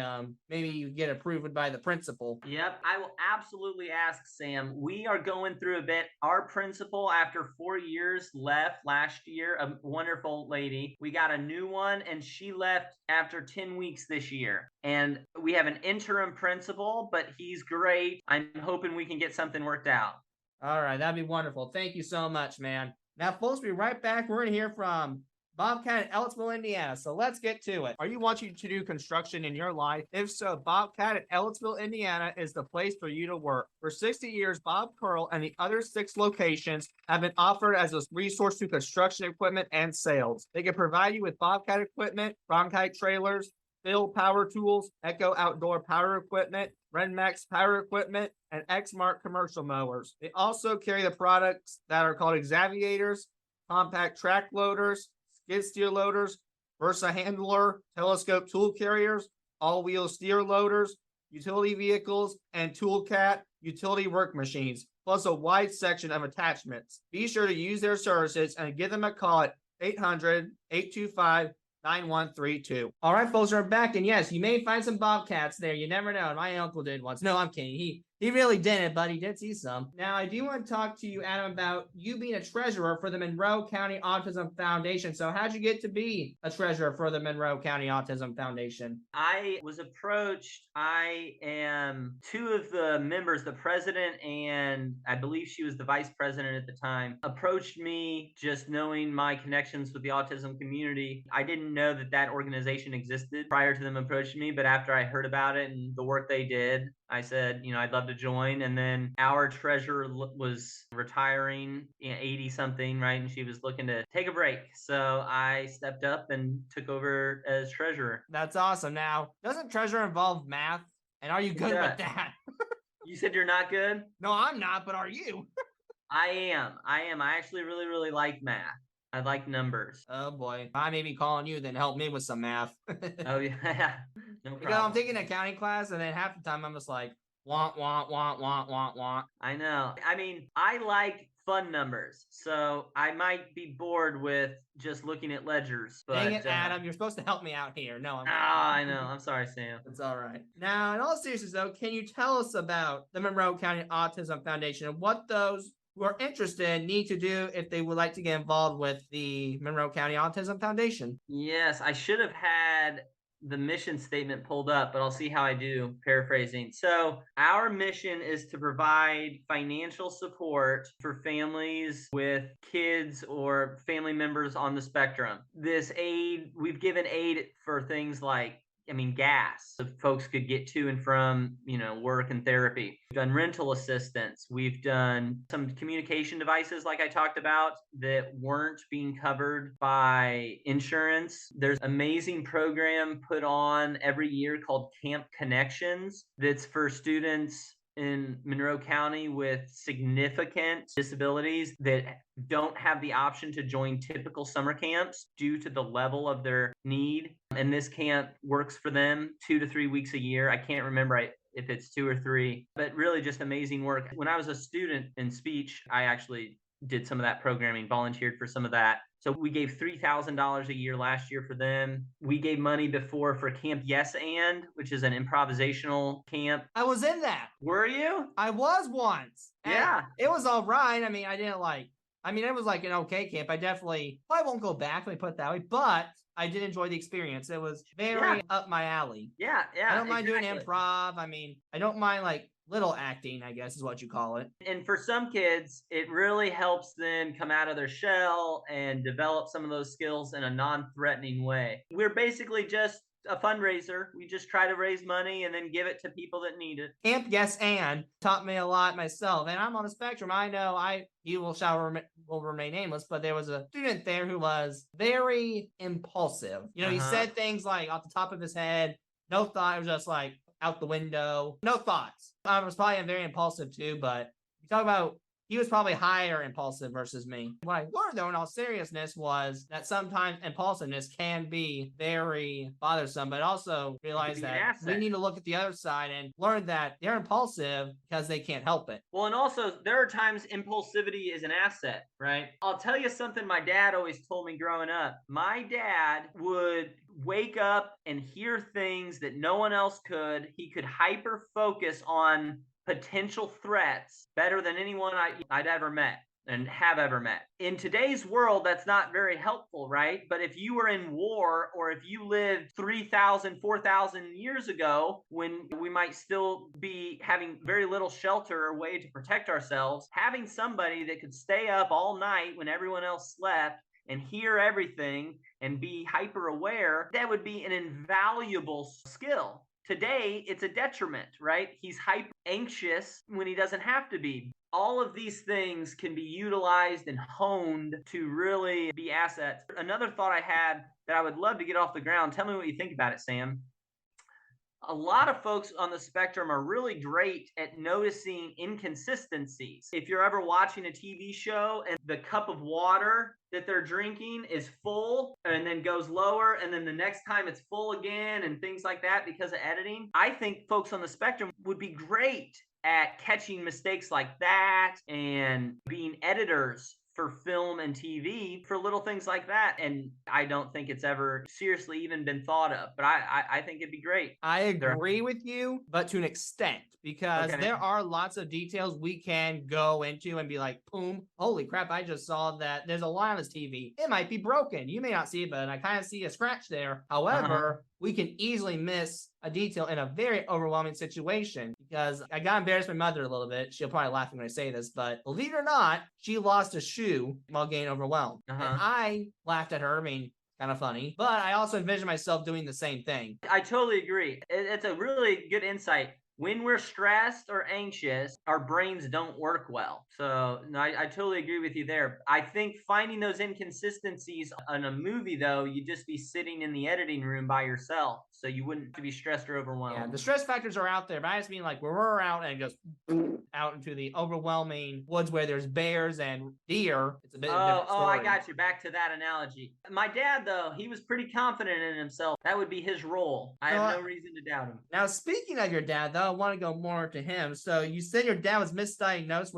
maybe you get approved by the principal. Yep, I will absolutely ask Sam. We are going through a bit. Our principal, after 4 years, left last year, a wonderful lady. We got a new one, and she left after 10 weeks this year. And we have an interim principal, but he's great. I'm hoping we can get something worked out. All right, that'd be wonderful. Thank you so much, man. Now, folks, we'll be right back. We're going to hear from Bobcat in Ellettsville, Indiana. So let's get to it. Are you wanting to do construction in your life? If so, Bobcat in Ellettsville, Indiana is the place for you to work. For 60 years, Bob Curl and the other 6 locations have been offered as a resource to construction equipment and sales. They can provide you with Bobcat equipment, Bronchite trailers, Phil power tools, Echo outdoor power equipment, Renmax power equipment, and Exmark commercial mowers. They also carry the products that are called Exaviators, compact track loaders, skid steer loaders, Versa handler, telescope tool carriers, all-wheel steer loaders, utility vehicles, and Toolcat utility work machines, plus a wide section of attachments. Be sure to use their services and give them a call at 800-825-9132. All right, folks, we're back, and yes, you may find some Bobcats there. You never know. My uncle did once. No, I'm kidding. He really didn't, but he did see some. Now, I do want to talk to you, Adam, about you being a treasurer for the Monroe County Autism Foundation. So how'd you get to be a treasurer for the Monroe County Autism Foundation? I was approached. I am 2 of the members, the president and I believe she was the vice president at the time, approached me just knowing my connections with the autism community. I didn't know that organization existed prior to them approaching me, but after I heard about it and the work they did, I said, I'd love to join. And then our treasurer was retiring, 80 something, right? And she was looking to take a break. So I stepped up and took over as treasurer. That's awesome. Now, doesn't treasurer involve math? And are you good with that? You said you're not good? No, I'm not, but are you? I am. I actually really, really like math. I like numbers. Oh boy. I may be calling you, then help me with some math. Oh yeah. No Because I'm problem. taking accounting class, and then half the time I'm just like, want. I know. I mean, I like fun numbers, so I might be bored with just looking at ledgers. But, Dang it, Adam, you're supposed to help me out here. No, I'm I know. I'm sorry, Sam. It's all right. Now, in all seriousness, though, can you tell us about the Monroe County Autism Foundation and what those who are interested need to do if they would like to get involved with the Monroe County Autism Foundation? Yes, I should have had the mission statement pulled up, but I'll see how I do, paraphrasing. So our mission is to provide financial support for families with kids or family members on the spectrum. This aid, we've given aid for things like gas, so folks could get to and from, work and therapy. We've done rental assistance. We've done some communication devices, like I talked about, that weren't being covered by insurance. There's an amazing program put on every year called Camp Connections that's for students in Monroe County with significant disabilities that don't have the option to join typical summer camps due to the level of their need. And this camp works for them 2 to 3 weeks a year. I can't remember. if it's 2 or 3, but really just amazing work. When I was a student in speech, I actually did some of that programming, volunteered for some of that. So we gave $3,000 a year last year for them. We gave money before for Camp Yes And, which is an improvisational camp. I was in that. Were you? I was once. And Yeah. it was all right. I mean, it was like an okay camp. I probably won't go back, let me put it that way, but I did enjoy the experience. It was very up my alley. Yeah. I don't mind doing exactly. improv. I mean, I don't mind like little acting, I guess is what you call it. And for some kids, it really helps them come out of their shell and develop some of those skills in a non-threatening way. We're basically just a fundraiser. We just try to raise money and then give it to people that need it. Camp Yes And taught me a lot myself, and I'm on the spectrum. I know will remain nameless, but there was a student there who was very impulsive. He said things like off the top of his head, no thought. It was just like out the window, no thoughts. I was probably very impulsive too, but you talk about he was probably higher impulsive versus me. What I learned though, in all seriousness, was that sometimes impulsiveness can be very bothersome, but also realize that we need to look at the other side and learn that they're impulsive because they can't help it. Well, and also there are times impulsivity is an asset, right? I'll tell you something my dad always told me growing up. My dad would wake up and hear things that no one else could. He could hyper focus on potential threats better than anyone I'd ever met and have ever met. In today's world, that's not very helpful, right? But if you were in war, or if you lived 3,000, 4,000 years ago, when we might still be having very little shelter or way to protect ourselves, having somebody that could stay up all night when everyone else slept and hear everything and be hyper aware, that would be an invaluable skill. Today, it's a detriment, right? He's hyper anxious when he doesn't have to be. All of these things can be utilized and honed to really be assets. Another thought I had that I would love to get off the ground, tell me what you think about it, Sam. A lot of folks on the spectrum are really great at noticing inconsistencies. If you're ever watching a TV show and the cup of water that they're drinking is full and then goes lower, and then the next time it's full again and things like that because of editing, I think folks on the spectrum would be great at catching mistakes like that and being editors for film and TV for little things like that. And I don't think it's ever seriously even been thought of, but I think it'd be great. I agree with you, but to an extent, because Okay. there are lots of details we can go into and be like, boom, holy crap, I just saw that there's a line on this TV. It might be broken. You may not see it, but I kind of see a scratch there. However, we can easily miss a detail in a very overwhelming situation, because I got embarrassed my mother a little bit. She'll probably laugh when I say this, but believe it or not, she lost a shoe while getting overwhelmed. And I laughed at her. I mean, kind of funny, but I also envision myself doing the same thing. I totally agree. It's a really good insight. When we're stressed or anxious, our brains don't work well. So no, I totally agree with you there. I think finding those inconsistencies in a movie, though, you'd just be sitting in the editing room by yourself. So you wouldn't be stressed or overwhelmed. Yeah, the stress factors are out there, but I just mean like where we're out and just out into the overwhelming woods where there's bears and deer. It's a bit of a different story. I got you. Back to that analogy. My dad, though, he was pretty confident in himself. That would be his role. I have no reason to doubt him. Now, speaking of your dad, though, I want to go more to him. So you said your dad was misdiagnosed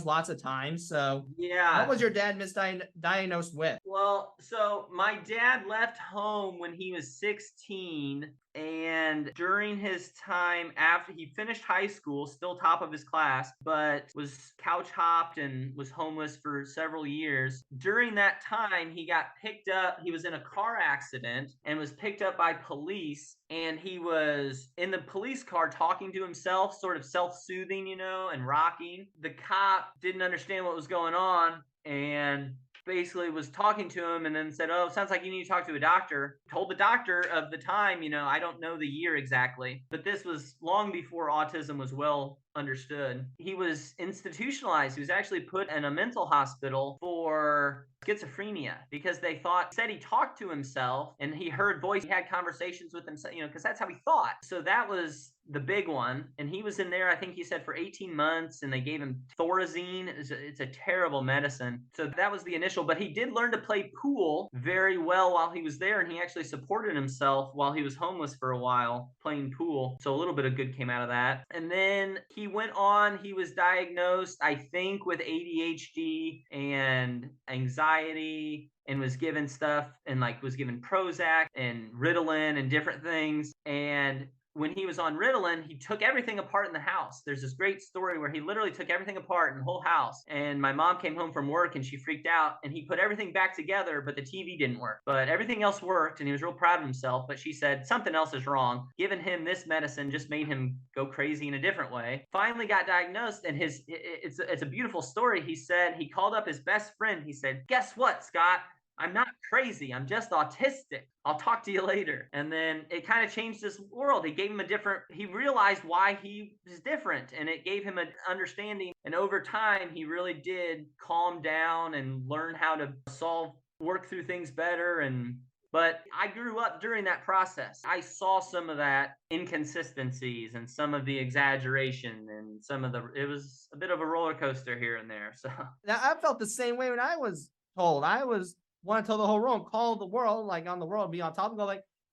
lots of times. So yeah, what was your dad misdiagnosed with? Well, so my dad left home when he was 16, and during his time after he finished high school, still top of his class, but was couch hopped and was homeless for several years. During that time, he got picked up. He was in a car accident and was picked up by police, and he was in the police car talking to himself, sort of self-soothing, and rocking. The cop didn't understand what was going on and basically was talking to him, and then said, "Oh, sounds like you need to talk to a doctor." Told the doctor of the time, I don't know the year exactly, but this was long before autism was well understood. He was institutionalized. He was actually put in a mental hospital for schizophrenia because they said he talked to himself and he heard voice. He had conversations with himself, because that's how he thought. So that was the big one. And he was in there, I think he said, for 18 months, and they gave him Thorazine. It's a terrible medicine. So that was the initial, but he did learn to play pool very well while he was there. And he actually supported himself while he was homeless for a while playing pool. So a little bit of good came out of that. And then he went on, he was diagnosed, I think, with ADHD and anxiety, and was given stuff, and was given Prozac and Ritalin and different things. And when he was on Ritalin, he took everything apart in the house. There's this great story where he literally took everything apart in the whole house. And my mom came home from work and she freaked out, and he put everything back together, but the TV didn't work. But everything else worked, and he was real proud of himself. But she said something else is wrong. Giving him this medicine just made him go crazy in a different way. Finally got diagnosed, and it's a beautiful story. He said he called up his best friend. He said, "Guess what, Scott? I'm not crazy. I'm just autistic. I'll talk to you later." And then it kind of changed his world. It gave him he realized why he was different, and it gave him an understanding. And over time, he really did calm down and learn how to work through things better. But I grew up during that process. I saw some of that inconsistencies and some of the exaggeration and it was a bit of a roller coaster here and there. So Now, I felt the same way when I was told. I want to tell the whole world, call the world, on the world, be on top and go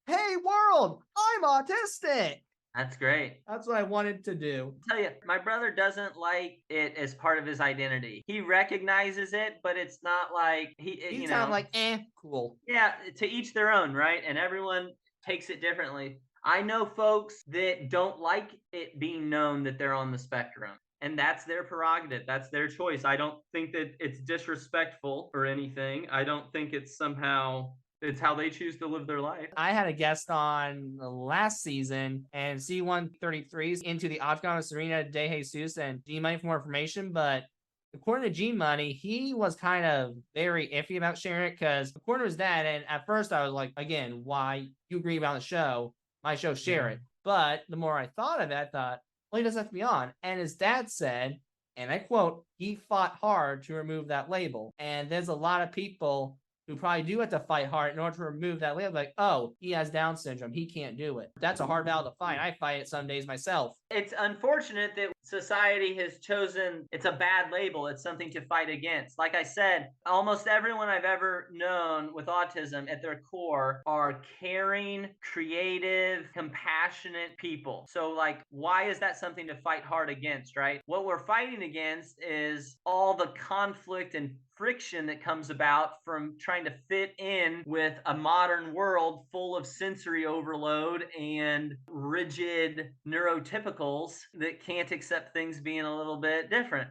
"Hey world, I'm autistic." that's great. That's what I wanted to do. I'll tell you, my brother doesn't like it as part of his identity. He recognizes it, but it's not like He's kind of cool. Yeah, to each their own, right? And everyone takes it differently. I know folks that don't like it being known that they're on the spectrum. And that's their prerogative. That's their choice. I don't think that it's disrespectful or anything. I don't think it's how they choose to live their life. I had a guest on the last season, and C133's into the Octagon Serena De Jesus and G Money for more information. But according to G Money, he was kind of very iffy about sharing it because according to his dad, and at first I was like, again, why you agree about the show? My show, share it. But the more I thought of it, I thought, well, he doesn't have to be on. And his dad said, and I quote, he fought hard to remove that label. And there's a lot of people who probably do have to fight hard in order to remove that label. Oh, he has Down syndrome. He can't do it. That's a hard battle to fight. I fight it some days myself. It's unfortunate that society has chosen it's a bad label. It's something to fight against. Like I said, almost everyone I've ever known with autism at their core are caring, creative, compassionate people. So why is that something to fight hard against, right? What we're fighting against is all the conflict and friction that comes about from trying to fit in with a modern world full of sensory overload and rigid neurotypicals that can't accept things being a little bit different.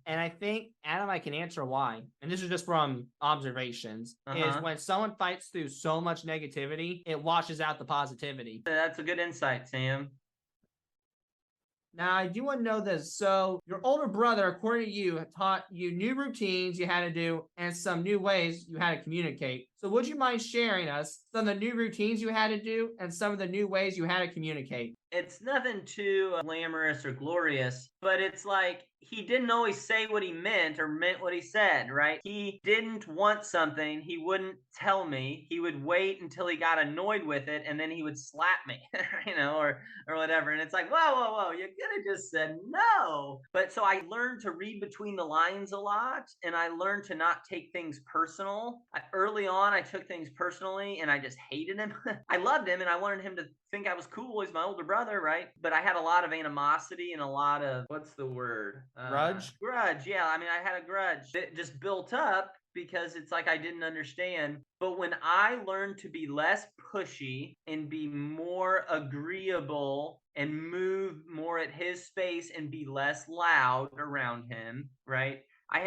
And I think, Adam, I can answer why. And this is just from observations, is when someone fights through so much negativity, it washes out the positivity. That's a good insight, Sam. Now, I do want to know this. So, your older brother, according to you, taught you new routines you had to do and some new ways you had to communicate. So, would you mind sharing us some of the new routines you had to do and some of the new ways you had to communicate? It's nothing too glamorous or glorious, but it's he didn't always say what he meant or meant what he said, right? He didn't want something. He wouldn't tell me. He would wait until he got annoyed with it, and then he would slap me, or whatever. And it's whoa, you could have just said no. But so I learned to read between the lines a lot, and I learned to not take things personal. Early on, I took things personally, and I just hated him. I loved him, and I wanted him to think I was cool. He's my older brother, right? But I had a lot of animosity and a lot of, what's the word? Grudge? Grudge, yeah. I mean, I had a grudge that just built up because it's I didn't understand. But when I learned to be less pushy and be more agreeable and move more at his space and be less loud around him, right?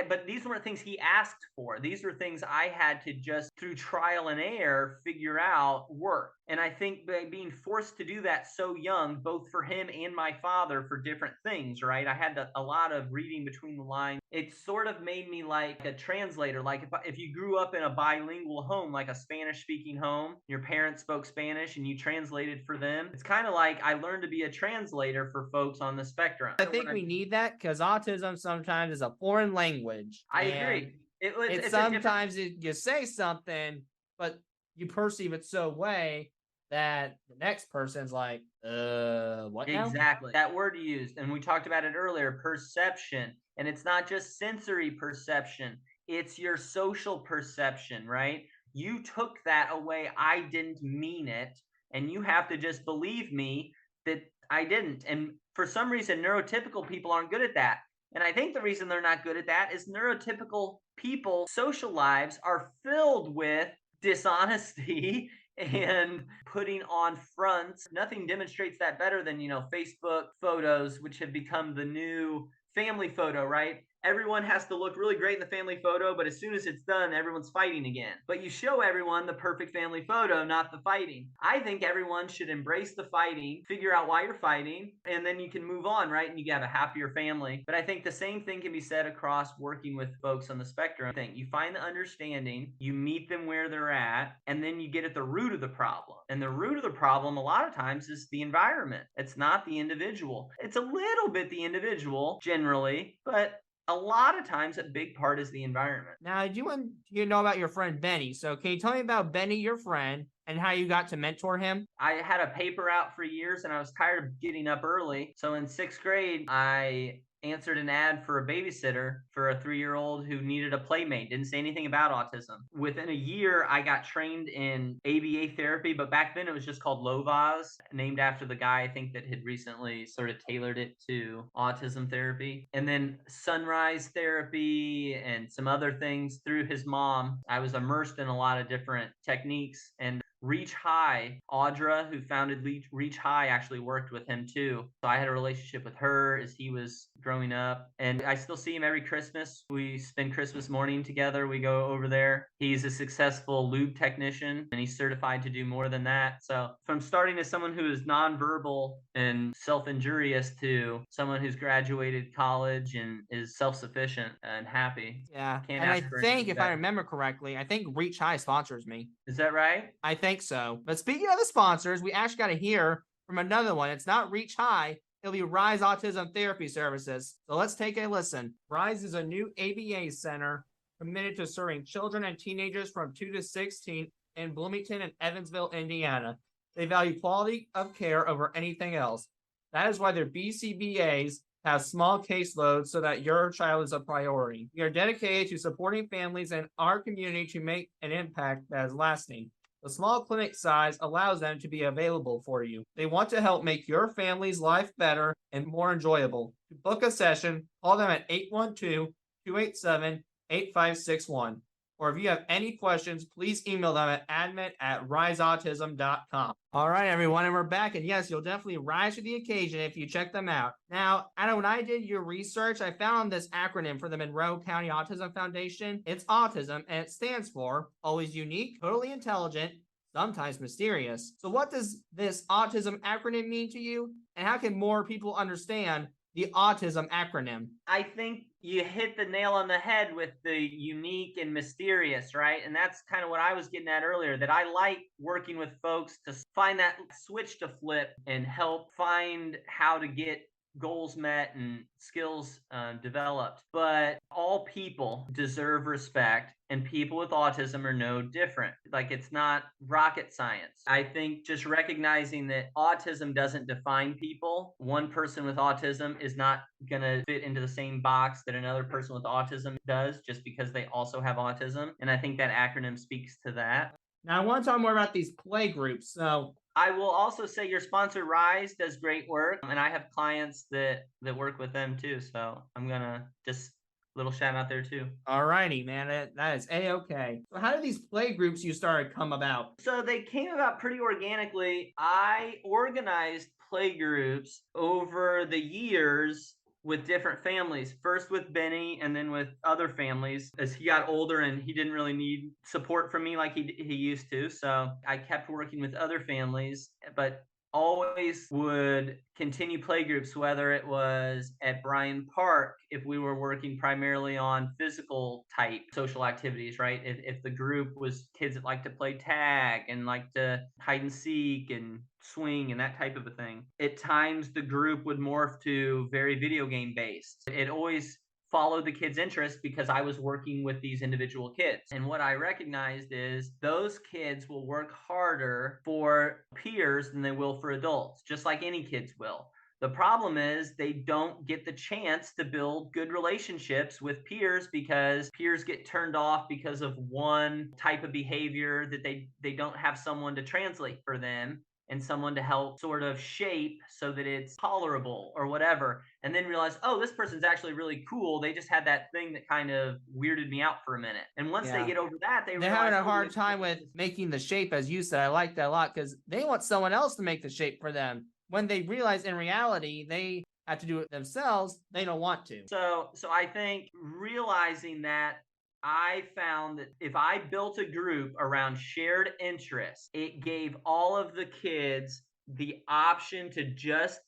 But these weren't things he asked for. These were things I had to just through trial and error figure out work. And I think by being forced to do that so young, both for him and my father for different things, right? I had a lot of reading between the lines it sort of made me like a translator. Like if you grew up in a bilingual home, like a Spanish speaking home, your parents spoke Spanish and you translated for them. It's kind of like I learned to be a translator for folks on the spectrum. I think we need that because autism sometimes is a foreign language. I and agree. It's It's a different. sometimes you say something, but you perceive it so way that the next person's like, what now? Exactly. That word you used, and we talked about it earlier, perception. And it's not just sensory perception, it's your social perception, right? You took that away. I didn't mean it. And you have to just believe me that I didn't. And for some reason, neurotypical people aren't good at that. And I think the reason they're not good at that is neurotypical people, social lives are filled with dishonesty and putting on fronts. Nothing demonstrates that better than, Facebook photos, which have become the new family photo, right? Everyone has to look really great in the family photo, but as soon as it's done, everyone's fighting again. But you show everyone the perfect family photo, not the fighting. I think everyone should embrace the fighting, figure out why you're fighting, and then you can move on, right? And you have a happier family. But I think the same thing can be said across working with folks on the spectrum. You find the understanding, you meet them where they're at, and then you get at the root of the problem. And the root of the problem, a lot of times, is the environment. It's not the individual. It's a little bit the individual, generally, but a lot of times a big part is the environment. Now, you know about your friend Benny. So, can you tell me about Benny, your friend, and how you got to mentor him? I had a paper out for years and I was tired of getting up early. So in 6th grade, I answered an ad for a babysitter for a 3-year-old who needed a playmate. Didn't say anything about autism. Within a year, I got trained in ABA therapy, but back then it was just called Lovaz, named after the guy I think that had recently sort of tailored it to autism therapy. And then sunrise therapy and some other things through his mom. I was immersed in a lot of different techniques. And Reach High, Audra, who founded Reach High, actually worked with him too. So I had a relationship with her as he was growing up. And I still see him every Christmas. We spend Christmas morning together. We go over there. He's a successful lube technician and he's certified to do more than that. So from starting as someone who is nonverbal and self-injurious to someone who's graduated college and is self-sufficient and happy. Yeah. Can't And I ask for think, anything if I better. remember correctly, I think Reach High sponsors me. Is that right? I think so. But speaking of the sponsors, we actually got to hear from another one. It's not Reach High. It'll be Rise Autism Therapy Services. So let's take a listen. Rise is a new ABA center committed to serving children and teenagers from 2 to 16 in Bloomington and Evansville, Indiana. They value quality of care over anything else. That is why their BCBAs have small caseloads so that your child is a priority. We are dedicated to supporting families in our community to make an impact that is lasting. The small clinic size allows them to be available for you. They want to help make your family's life better and more enjoyable. To book a session, call them at 812-287-8561. Or if you have any questions, please email them at admin@riseautism.com. All right, everyone, and we're back. And yes, you'll definitely rise to the occasion if you check them out. Now, Anna, when I did your research, I found this acronym for the Monroe County Autism Foundation. It's autism, and it stands for always unique, totally intelligent, sometimes mysterious. So what does this autism acronym mean to you? And how can more people understand the autism acronym? I think you hit the nail on the head with the unique and mysterious, right? And that's kind of what I was getting at earlier, that I like working with folks to find that switch to flip and help find how to get goals met and skills developed. But all people deserve respect, and people with autism are no different. Like, it's not rocket science. I think just recognizing that autism doesn't define people. One person with autism is not going to fit into the same box that another person with autism does just because they also have autism. And I think that acronym speaks to that. Now, I want to talk more about these play groups. So I will also say your sponsor Rise does great work, and I have clients that work with them too. So I'm gonna just little shout out there too. all righty, man, that is A-okay. So how did these play groups you started come about? So they came about pretty organically. I organized play groups over the years with different families, first with Benny and then with other families as he got older and he didn't really need support from me like he used to. So I kept working with other families, but always would continue playgroups, whether it was at Bryan Park, if we were working primarily on physical type social activities, right? If the group was kids that like to play tag and like to hide and seek and swing and that type of a thing, at times the group would morph to very video game based. It always follow the kids' interest because I was working with these individual kids. And what I recognized is those kids will work harder for peers than they will for adults, just like any kids will. The problem is they don't get the chance to build good relationships with peers because peers get turned off because of one type of behavior that they don't have someone to translate for them and someone to help sort of shape so that it's tolerable or whatever, and then realize, oh, this person's actually really cool. They just had that thing that kind of weirded me out for a minute. And once they Yeah. get over that, They're realize, having a oh, hard they- time with making the shape, as you said. I like that a lot because they want someone else to make the shape for them. When they realize in reality they have to do it themselves, they don't want to. So I think realizing that, I found that if I built a group around shared interests, it gave all of the kids the option to just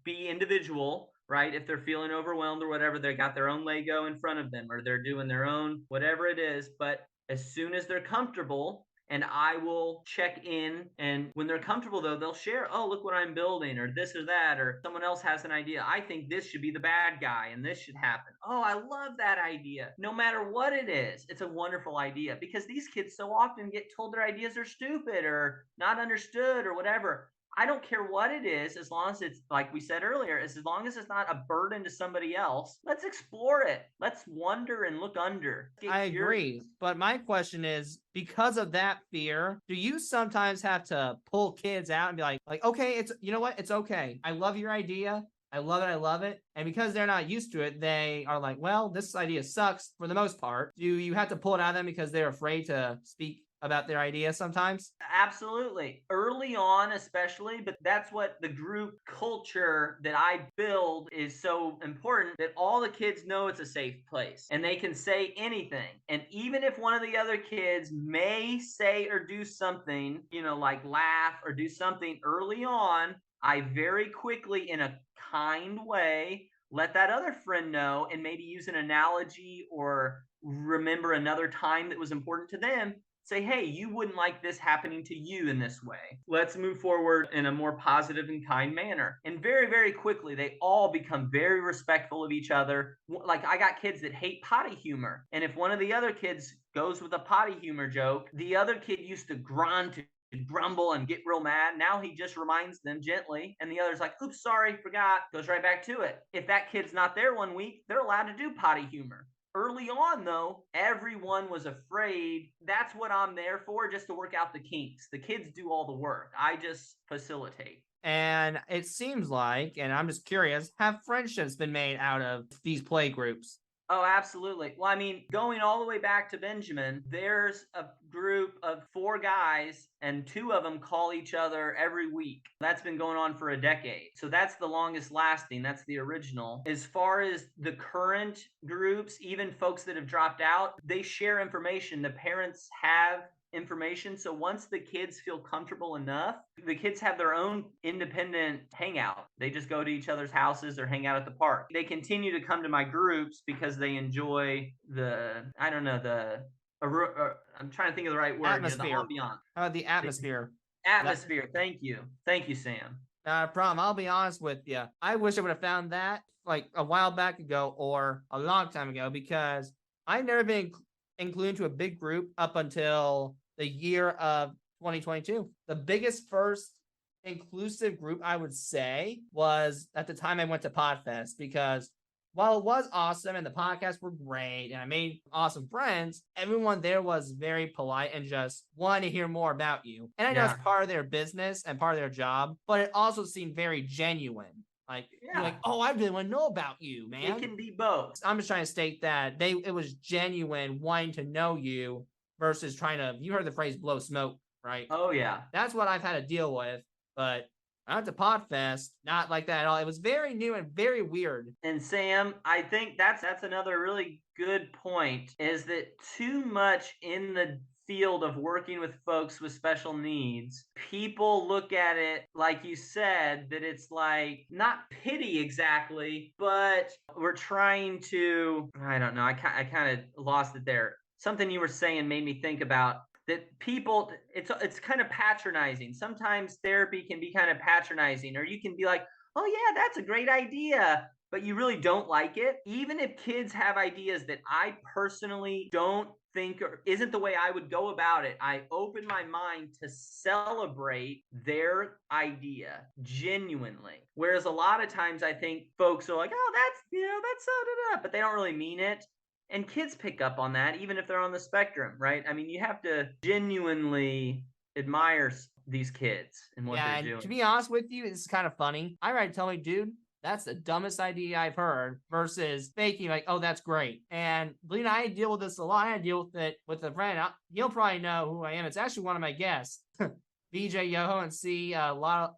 be individual, right? If they're feeling overwhelmed or whatever, they got their own Lego in front of them or they're doing their own whatever it is. But as soon as they're comfortable, and I will check in, and when they're comfortable though, they'll share, oh, look what I'm building, or this or that, or someone else has an idea. I think this should be the bad guy and this should happen. Oh, I love that idea. No matter what it is, it's a wonderful idea, because these kids so often get told their ideas are stupid or not understood or whatever. I don't care what it is, as long as it's, like we said earlier, as long as it's not a burden to somebody else. Let's explore it. Let's wonder and look under. I agree. But my question is, because of that fear, do you sometimes have to pull kids out and be like, okay, it's, you know what? It's okay. I love your idea. I love it. I love it. And because they're not used to it, they are like, well, this idea sucks for the most part. Do you have to pull it out of them because they're afraid to speak about their idea sometimes? Absolutely. Early on, especially, but that's what the group culture that I build is so important, that all the kids know it's a safe place and they can say anything. And even if one of the other kids may say or do something, like laugh or do something early on, I very quickly, in a kind way, let that other friend know and maybe use an analogy or remember another time that was important to them. Say, hey, you wouldn't like this happening to you in this way. Let's move forward in a more positive and kind manner. And very, very quickly, they all become very respectful of each other. Like, I got kids that hate potty humor. And if one of the other kids goes with a potty humor joke, the other kid used to grunt and grumble and get real mad. Now he just reminds them gently, and the other's like, oops, sorry, forgot, goes right back to it. If that kid's not there one week, they're allowed to do potty humor. Early on, though, everyone was afraid. That's what I'm there for, just to work out the kinks. The kids do all the work. I just facilitate. And it seems like, and I'm just curious, have friendships been made out of these play groups? Oh, absolutely. Well, I mean, going all the way back to Benjamin, there's a group of 4 guys, and 2 of them call each other every week. That's been going on for a decade. So that's the longest lasting. That's the original. As far as the current groups, even folks that have dropped out, they share information. The parents have information. So once the kids feel comfortable enough, the kids have their own independent hangout. They just go to each other's houses or hang out at the park. They continue to come to my groups because they enjoy I'm trying to think of the right word. Atmosphere. The ambiance. The atmosphere. Atmosphere. Thank you. Thank you, Sam. Problem. I'll be honest with you. I wish I would have found that like a while back ago or a long time ago, because I've never been included into a big group up until the year of 2022. The biggest first inclusive group, I would say, was at the time I went to Podfest, because while it was awesome and the podcasts were great and I made awesome friends, everyone there was very polite and just wanted to hear more about you. And I know it's part of their business and part of their job, but it also seemed very genuine. Like, you're like, oh, I really want to know about you, man. It can be both. I'm just trying to state that it was genuine wanting to know you versus trying to, you heard the phrase blow smoke, right? Oh, yeah. That's what I've had to deal with, but I went to Podfest, not like that at all. It was very new and very weird. And Sam, I think that's another really good point, is that too much in the field of working with folks with special needs, people look at it, like you said, that it's like not pity exactly, but we're trying to, I don't know, I kind of lost it there. Something you were saying made me think about that people, it's kind of patronizing. Sometimes therapy can be kind of patronizing, or you can be like, oh yeah, that's a great idea, but you really don't like it. Even if kids have ideas that I personally don't think or isn't the way I would go about it, I open my mind to celebrate their idea genuinely. Whereas a lot of times I think folks are like, oh, that's so da-da, but they don't really mean it. And kids pick up on that, even if they're on the spectrum, right? I mean, you have to genuinely admire these kids and what Yeah, they're and doing. to be honest with you, it's kind of funny. I tried to tell me, dude, that's the dumbest idea I've heard, versus faking like, oh, that's great. And Lena, I deal with this a lot. I deal with it with a friend. You'll probably know who I am. It's actually one of my guests. BJ Yoho and C, a lot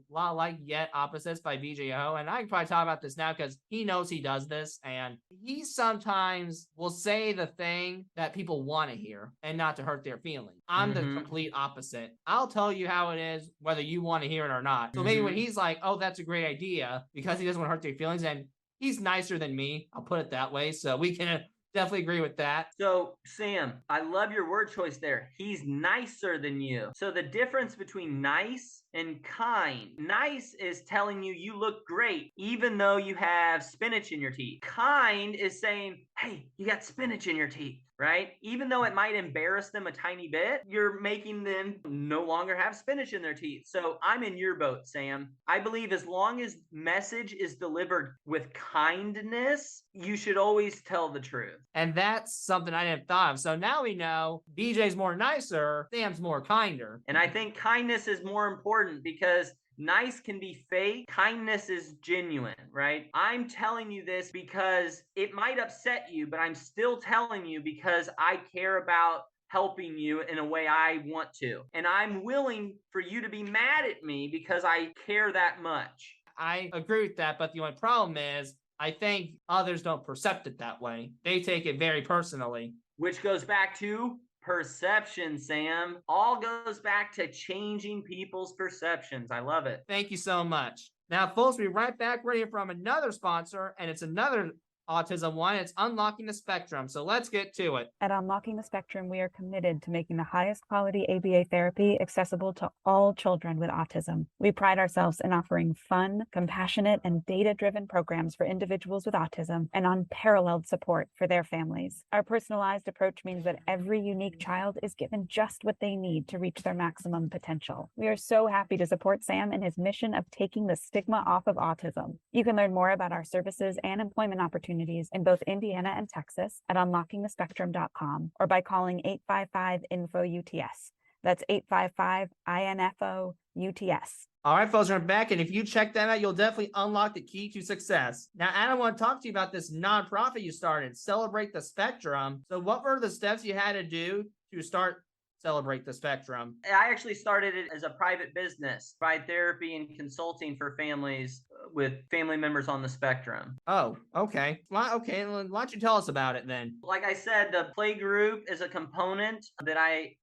like yet opposites by BJ Yoho. And I can probably talk about this now because he knows he does this. And he sometimes will say the thing that people want to hear and not to hurt their feelings. I'm the complete opposite. I'll tell you how it is, whether you want to hear it or not. So maybe when he's like, oh, that's a great idea, because he doesn't want to hurt their feelings, and he's nicer than me, I'll put it that way. So we can definitely agree with that. So, Sam, I love your word choice there. He's nicer than you. So the difference between nice and kind. Nice is telling you you look great, even though you have spinach in your teeth. Kind is saying, hey, you got spinach in your teeth, right? Even though it might embarrass them a tiny bit, you're making them no longer have spinach in their teeth. So I'm in your boat, Sam. I believe as long as message is delivered with kindness, you should always tell the truth. And that's something I didn't thought of. So now we know BJ's more nicer, Sam's more kinder. And I think kindness is more important because nice can be fake. Kindness is genuine, right? I'm telling you this because it might upset you, but I'm still telling you because I care about helping you in a way I want to. And I'm willing for you to be mad at me because I care that much. I agree with that, but the only problem is I think others don't perceive it that way. They take it very personally. Which goes back to perception, Sam. All goes back to changing people's perceptions. I love it. Thank you so much. Now, folks, we'll be right back ready from another sponsor, and it's another autism one. It's Unlocking the Spectrum. So let's get to it. At Unlocking the Spectrum, we are committed to making the highest quality ABA therapy accessible to all children with autism. We pride ourselves in offering fun, compassionate, and data-driven programs for individuals with autism and unparalleled support for their families. Our personalized approach means that every unique child is given just what they need to reach their maximum potential. We are so happy to support Sam in his mission of taking the stigma off of autism. You can learn more about our services and employment opportunities in both Indiana and Texas at unlockingthespectrum.com or by calling 855-INFO-UTS. That's 855-INFO-UTS. All right, folks, we're back, and if you check that out, you'll definitely unlock the key to success. Now, Adam, I want to talk to you about this nonprofit you started, Celebrate the Spectrum. So what were the steps you had to do to start Celebrate the Spectrum? I actually started it as a private business, provide therapy and consulting for families with family members on the spectrum. Oh, okay. Well, okay, why don't you tell us about it then? Like I said, the playgroup is a component that I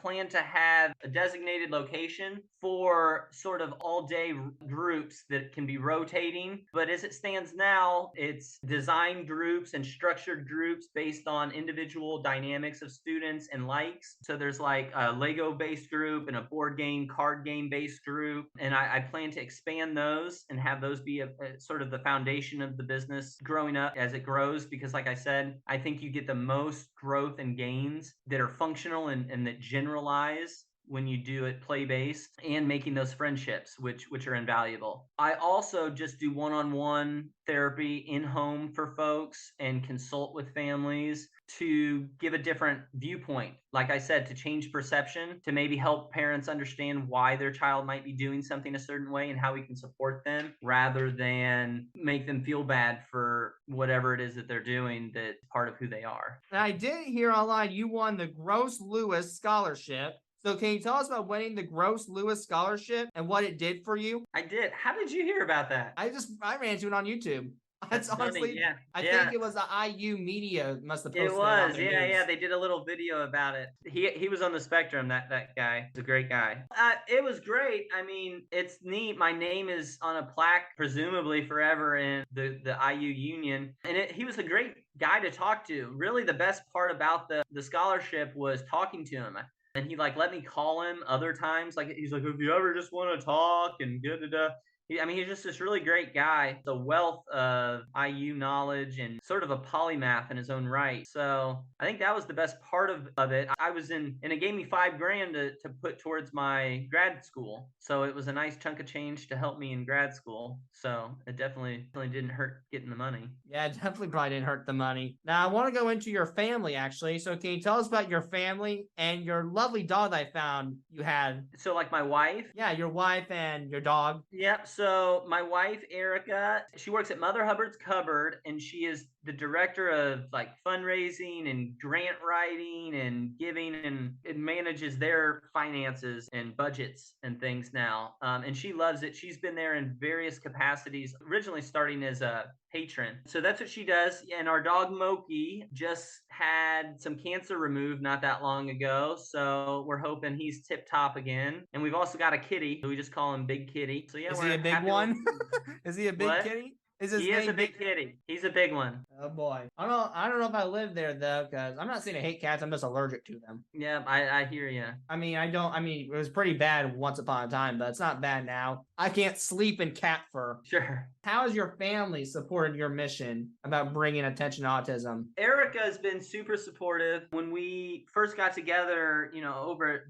plan to have a designated location for sort of all-day groups that can be rotating. But as it stands now, it's designed groups and structured groups based on individual dynamics of students and likes. So there's like a Lego-based group and a board game, card game-based group. And I plan to expand those and have those be a sort of the foundation of the business growing up as it grows. Because like I said, I think you get the most growth and gains that are functional and that generalize when you do it play-based and making those friendships, which are invaluable. I also just do one-on-one therapy in home for folks and consult with families to give a different viewpoint. Like I said, to change perception, to maybe help parents understand why their child might be doing something a certain way and how we can support them rather than make them feel bad for whatever it is that they're doing that's part of who they are. And I did hear online you won the Gross Lewis Scholarship. So can you tell us about winning the Gross Lewis Scholarship and what it did for you? I did. How did you hear about that? I ran into it on YouTube. That's funny. honestly, Yeah. I Yeah. think it was the IU media must have It posted it on was, their yeah, news. They did a little video about it. He was on the spectrum. That guy, he's a great guy. It was great. I mean, it's neat. My name is on a plaque, presumably forever, in the IU Union, and he was a great guy to talk to. Really, the best part about the scholarship was talking to him. And he like let me call him other times. Like he's like, if you ever just want to talk and da da da. I mean, he's just this really great guy, the wealth of IU knowledge and sort of a polymath in his own right. So I think that was the best part of it. I was in, and it gave me $5,000 to put towards my grad school. So it was a nice chunk of change to help me in grad school. So it definitely didn't hurt getting the money. Yeah, it definitely probably didn't hurt the money. Now I want to go into your family actually. So can you tell us about your family and your lovely dog that I found you had? So like my wife, Yeah, your wife and your dog. yep. So my wife, Erica, she works at Mother Hubbard's Cupboard, and she is the director of like fundraising and grant writing and giving, and it manages their finances and budgets and things now. And she loves it. She's been there in various capacities, originally starting as a patron. So that's what she does. And our dog Moki just had some cancer removed not that long ago. So we're hoping he's tip top again. And we've also got a kitty. We just call him Big Kitty. So yeah, Is we're he a big happy one? Is he a big What? kitty? Is his He is name a big kitty. He's a big one. Oh boy. I don't know if I live there though, because I'm not saying I hate cats, I'm just allergic to them. Yeah, I hear you. I mean, it was pretty bad once upon a time, but it's not bad now. I can't sleep in cat fur. Sure. How has your family supported your mission about bringing attention to autism? Erica has been super supportive. When we first got together,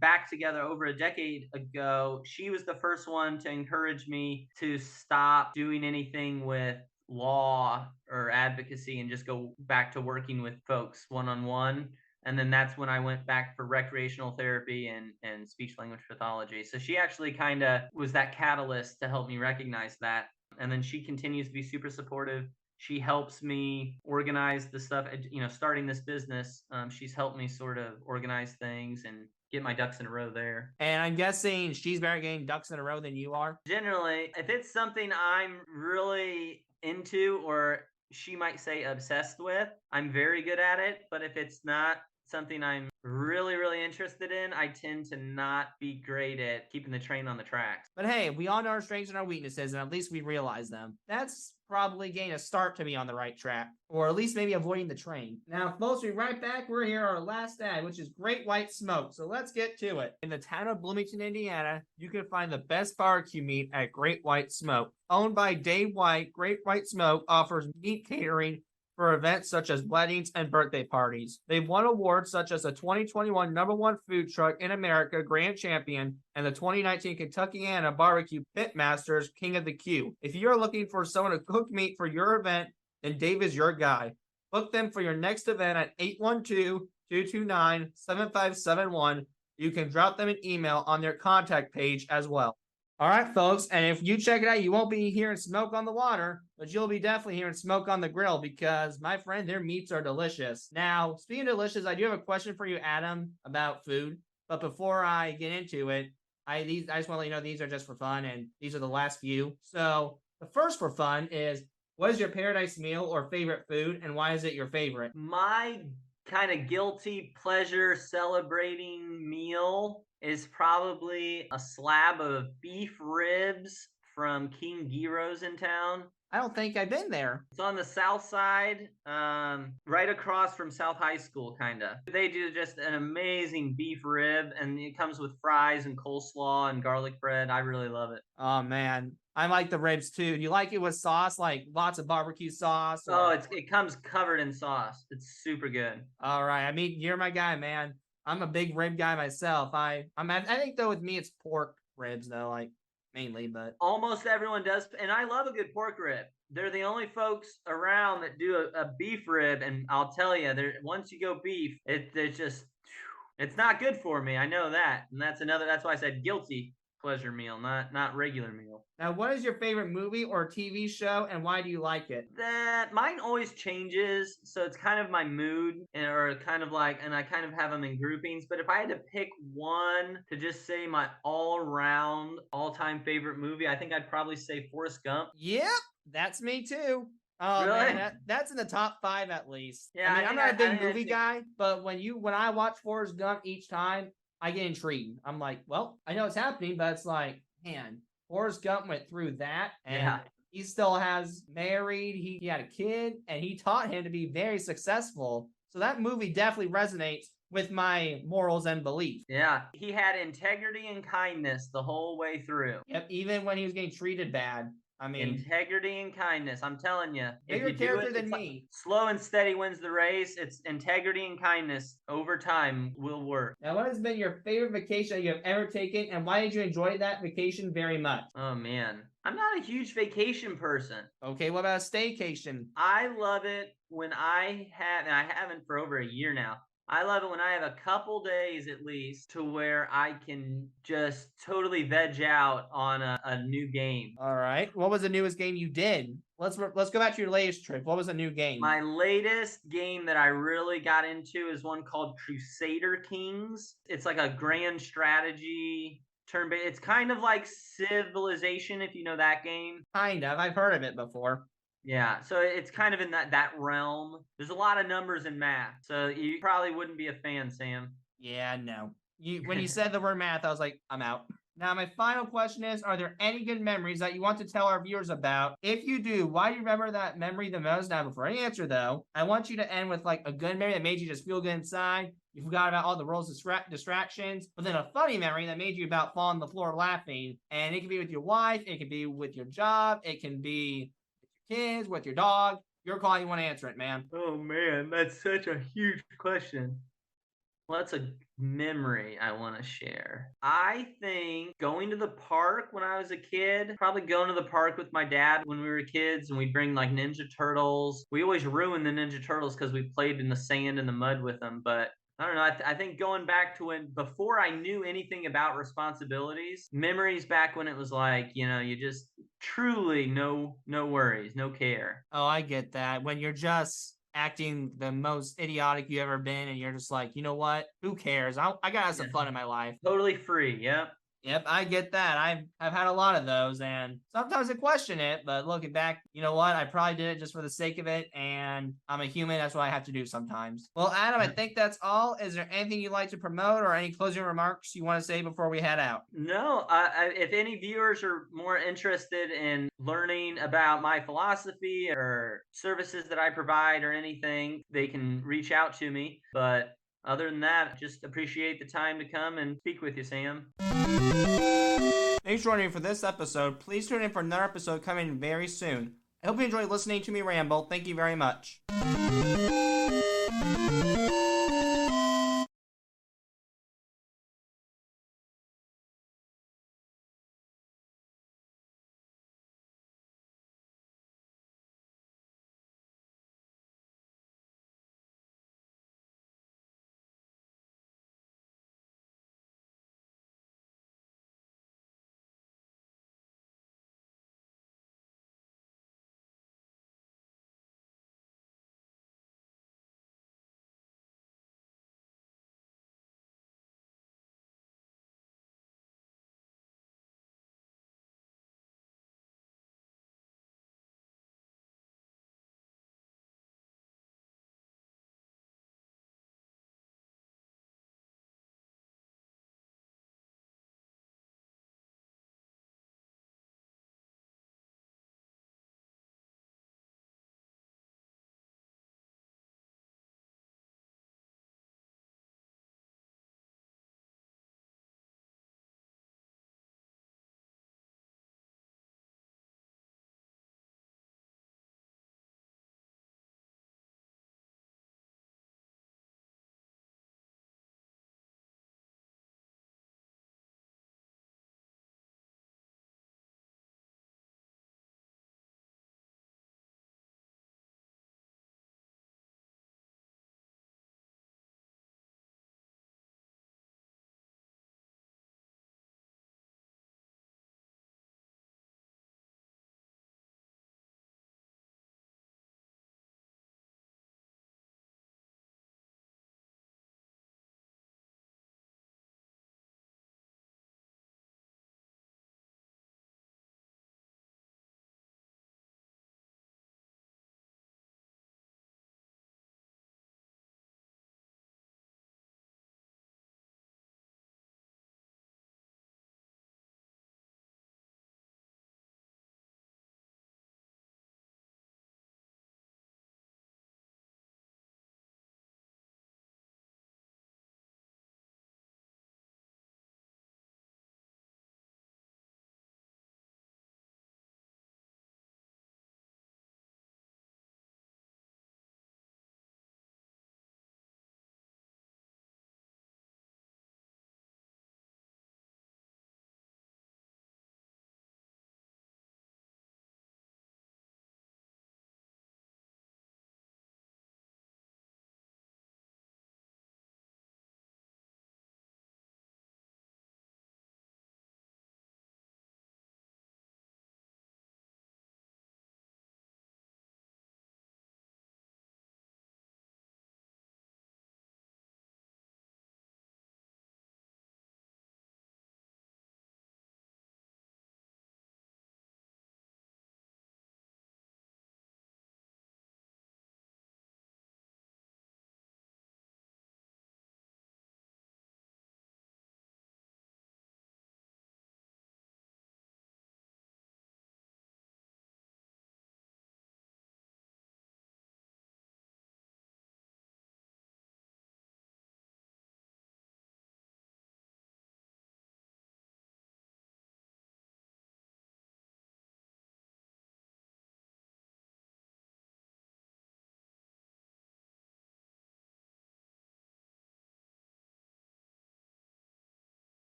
back together over a decade ago, she was the first one to encourage me to stop doing anything with law or advocacy and just go back to working with folks one-on-one. And then that's when I went back for recreational therapy and speech language pathology. So she actually kind of was that catalyst to help me recognize that. And then she continues to be super supportive. She helps me organize the stuff, starting this business. She's helped me sort of organize things and get my ducks in a row there. And I'm guessing she's better getting ducks in a row than you are. Generally, if it's something I'm really into, or she might say obsessed with, I'm very good at it. But if it's not something I'm really, really interested in, I tend to not be great at keeping the train on the tracks. But hey, we all know our strengths and our weaknesses, and at least we realize them. That's probably getting a start to be on the right track, or at least maybe avoiding the train. Now, folks, we'll be right back. We're here, our last ad, which is Great White Smoke. So let's get to it. In the town of Bloomington, Indiana, you can find the best barbecue meat at Great White Smoke. Owned by Dave White, Great White Smoke offers meat catering for events such as weddings and birthday parties. They've won awards such as the 2021 #1 food truck in America Grand Champion and the 2019 Kentuckiana Barbecue Pitmasters King of the Q. If you're looking for someone to cook meat for your event, then Dave is your guy. Book them for your next event at 812-229-7571. You can drop them an email on their contact page as well. All right, folks, and if you check it out, you won't be hearing smoke on the water, but you'll be definitely hearing smoke on the grill because, my friend, their meats are delicious. Now, speaking of delicious, I do have a question for you, Adam, about food. But before I get into it, I just want to let you know these are just for fun, and these are the last few. So the first for fun is, what is your paradise meal or favorite food, and why is it your favorite? My kind of guilty pleasure celebrating meal is probably a slab of beef ribs from King Gyro's in town. I don't think I've been there. It's on the south side, right across from South High School, kind of. They do just an amazing beef rib, and it comes with fries and coleslaw and garlic bread. I really love it. Oh, man. I like the ribs, too. Do you like it with sauce, like lots of barbecue sauce? Oh, it comes covered in sauce. It's super good. All right. I mean, you're my guy, man. I'm a big rib guy myself. I think, though, with me, it's pork ribs, though, like, mainly, but Almost everyone does, and I love a good pork rib. They're the only folks around that do a beef rib, and I'll tell you, once you go beef, it's just, it's not good for me. I know that, and that's why I said guilty pleasure meal, not regular meal. Now, what is your favorite movie or TV show, and why do you like it? Mine always changes, so it's kind of my mood, or kind of like, and I kind of have them in groupings. But if I had to pick one to just say my all-round, all-time favorite movie, I think I'd probably say Forrest Gump. Yep, that's me too. Oh Really? man, that's in the top 5 at least. Yeah, I mean, I I'm think not a I big think movie I've seen- guy, but when I watch Forrest Gump each time, I get intrigued. I'm like, well, I know it's happening, but it's like, man, Forrest Gump went through that, and Yeah. he still has married. He had a kid, and he taught him to be very successful. So that movie definitely resonates with my morals and belief. Yeah, he had integrity and kindness the whole way through. Yep, even when he was getting treated bad. I mean, Integrity and kindness. I'm telling you, if bigger you do character it, than it's like me. slow and steady wins the race. It's integrity and kindness over time will work. Now, what has been your favorite vacation that you have ever taken, and why did you enjoy that vacation very much? Oh man, I'm not a huge vacation person. Okay, what about a staycation? I love it when I have, and I haven't for over a year now. I love it when I have a couple days at least to where I can just totally veg out on a new game. All right, what was the newest game you did? Let's go back to your latest trip. What was the new game? My latest game that I really got into is one called Crusader Kings. It's like a grand strategy turn-based. It's kind of like Civilization, if you know that game. Kind of. I've heard of it before. Yeah, so it's kind of in that realm. There's a lot of numbers and math, so you probably wouldn't be a fan, Sam. Yeah, no. When you said the word math, I was like, I'm out. Now, my final question is, are there any good memories that you want to tell our viewers about? If you do, why do you remember that memory the most? Now, before I answer, though, I want you to end with like a good memory that made you just feel good inside. You forgot about all the world's distractions, but then a funny memory that made you about fall on the floor laughing. And it can be with your wife, it can be with your job, it can be with your kids, with your dog. Your call, you want to answer it, man. Oh man, that's such a huge question. Well, that's a memory I want to share. I think going to the park when I was a kid, probably going to the park with my dad when we were kids, and we'd bring like Ninja Turtles. We always ruined the Ninja Turtles because we played in the sand and the mud with them. But I don't know. I think going back to when before I knew anything about responsibilities, memories back when it was like, you just truly no worries, no care. Oh, I get that. When you're just acting the most idiotic you ever been, and you're just like, you know what? Who cares? I gotta have some fun in my life. Totally free. Yep. Yep, I get that. I've had a lot of those, and sometimes I question it, but looking back, you know what? I probably did it just for the sake of it, and I'm a human. That's what I have to do sometimes. Well, Adam, I think that's all. Is there anything you'd like to promote or any closing remarks you want to say before we head out? No, if any viewers are more interested in learning about my philosophy or services that I provide or anything, they can reach out to me. But other than that, just appreciate the time to come and speak with you, Sam. Thanks for joining me for this episode. Please tune in for another episode coming very soon. I hope you enjoyed listening to me ramble. Thank you very much.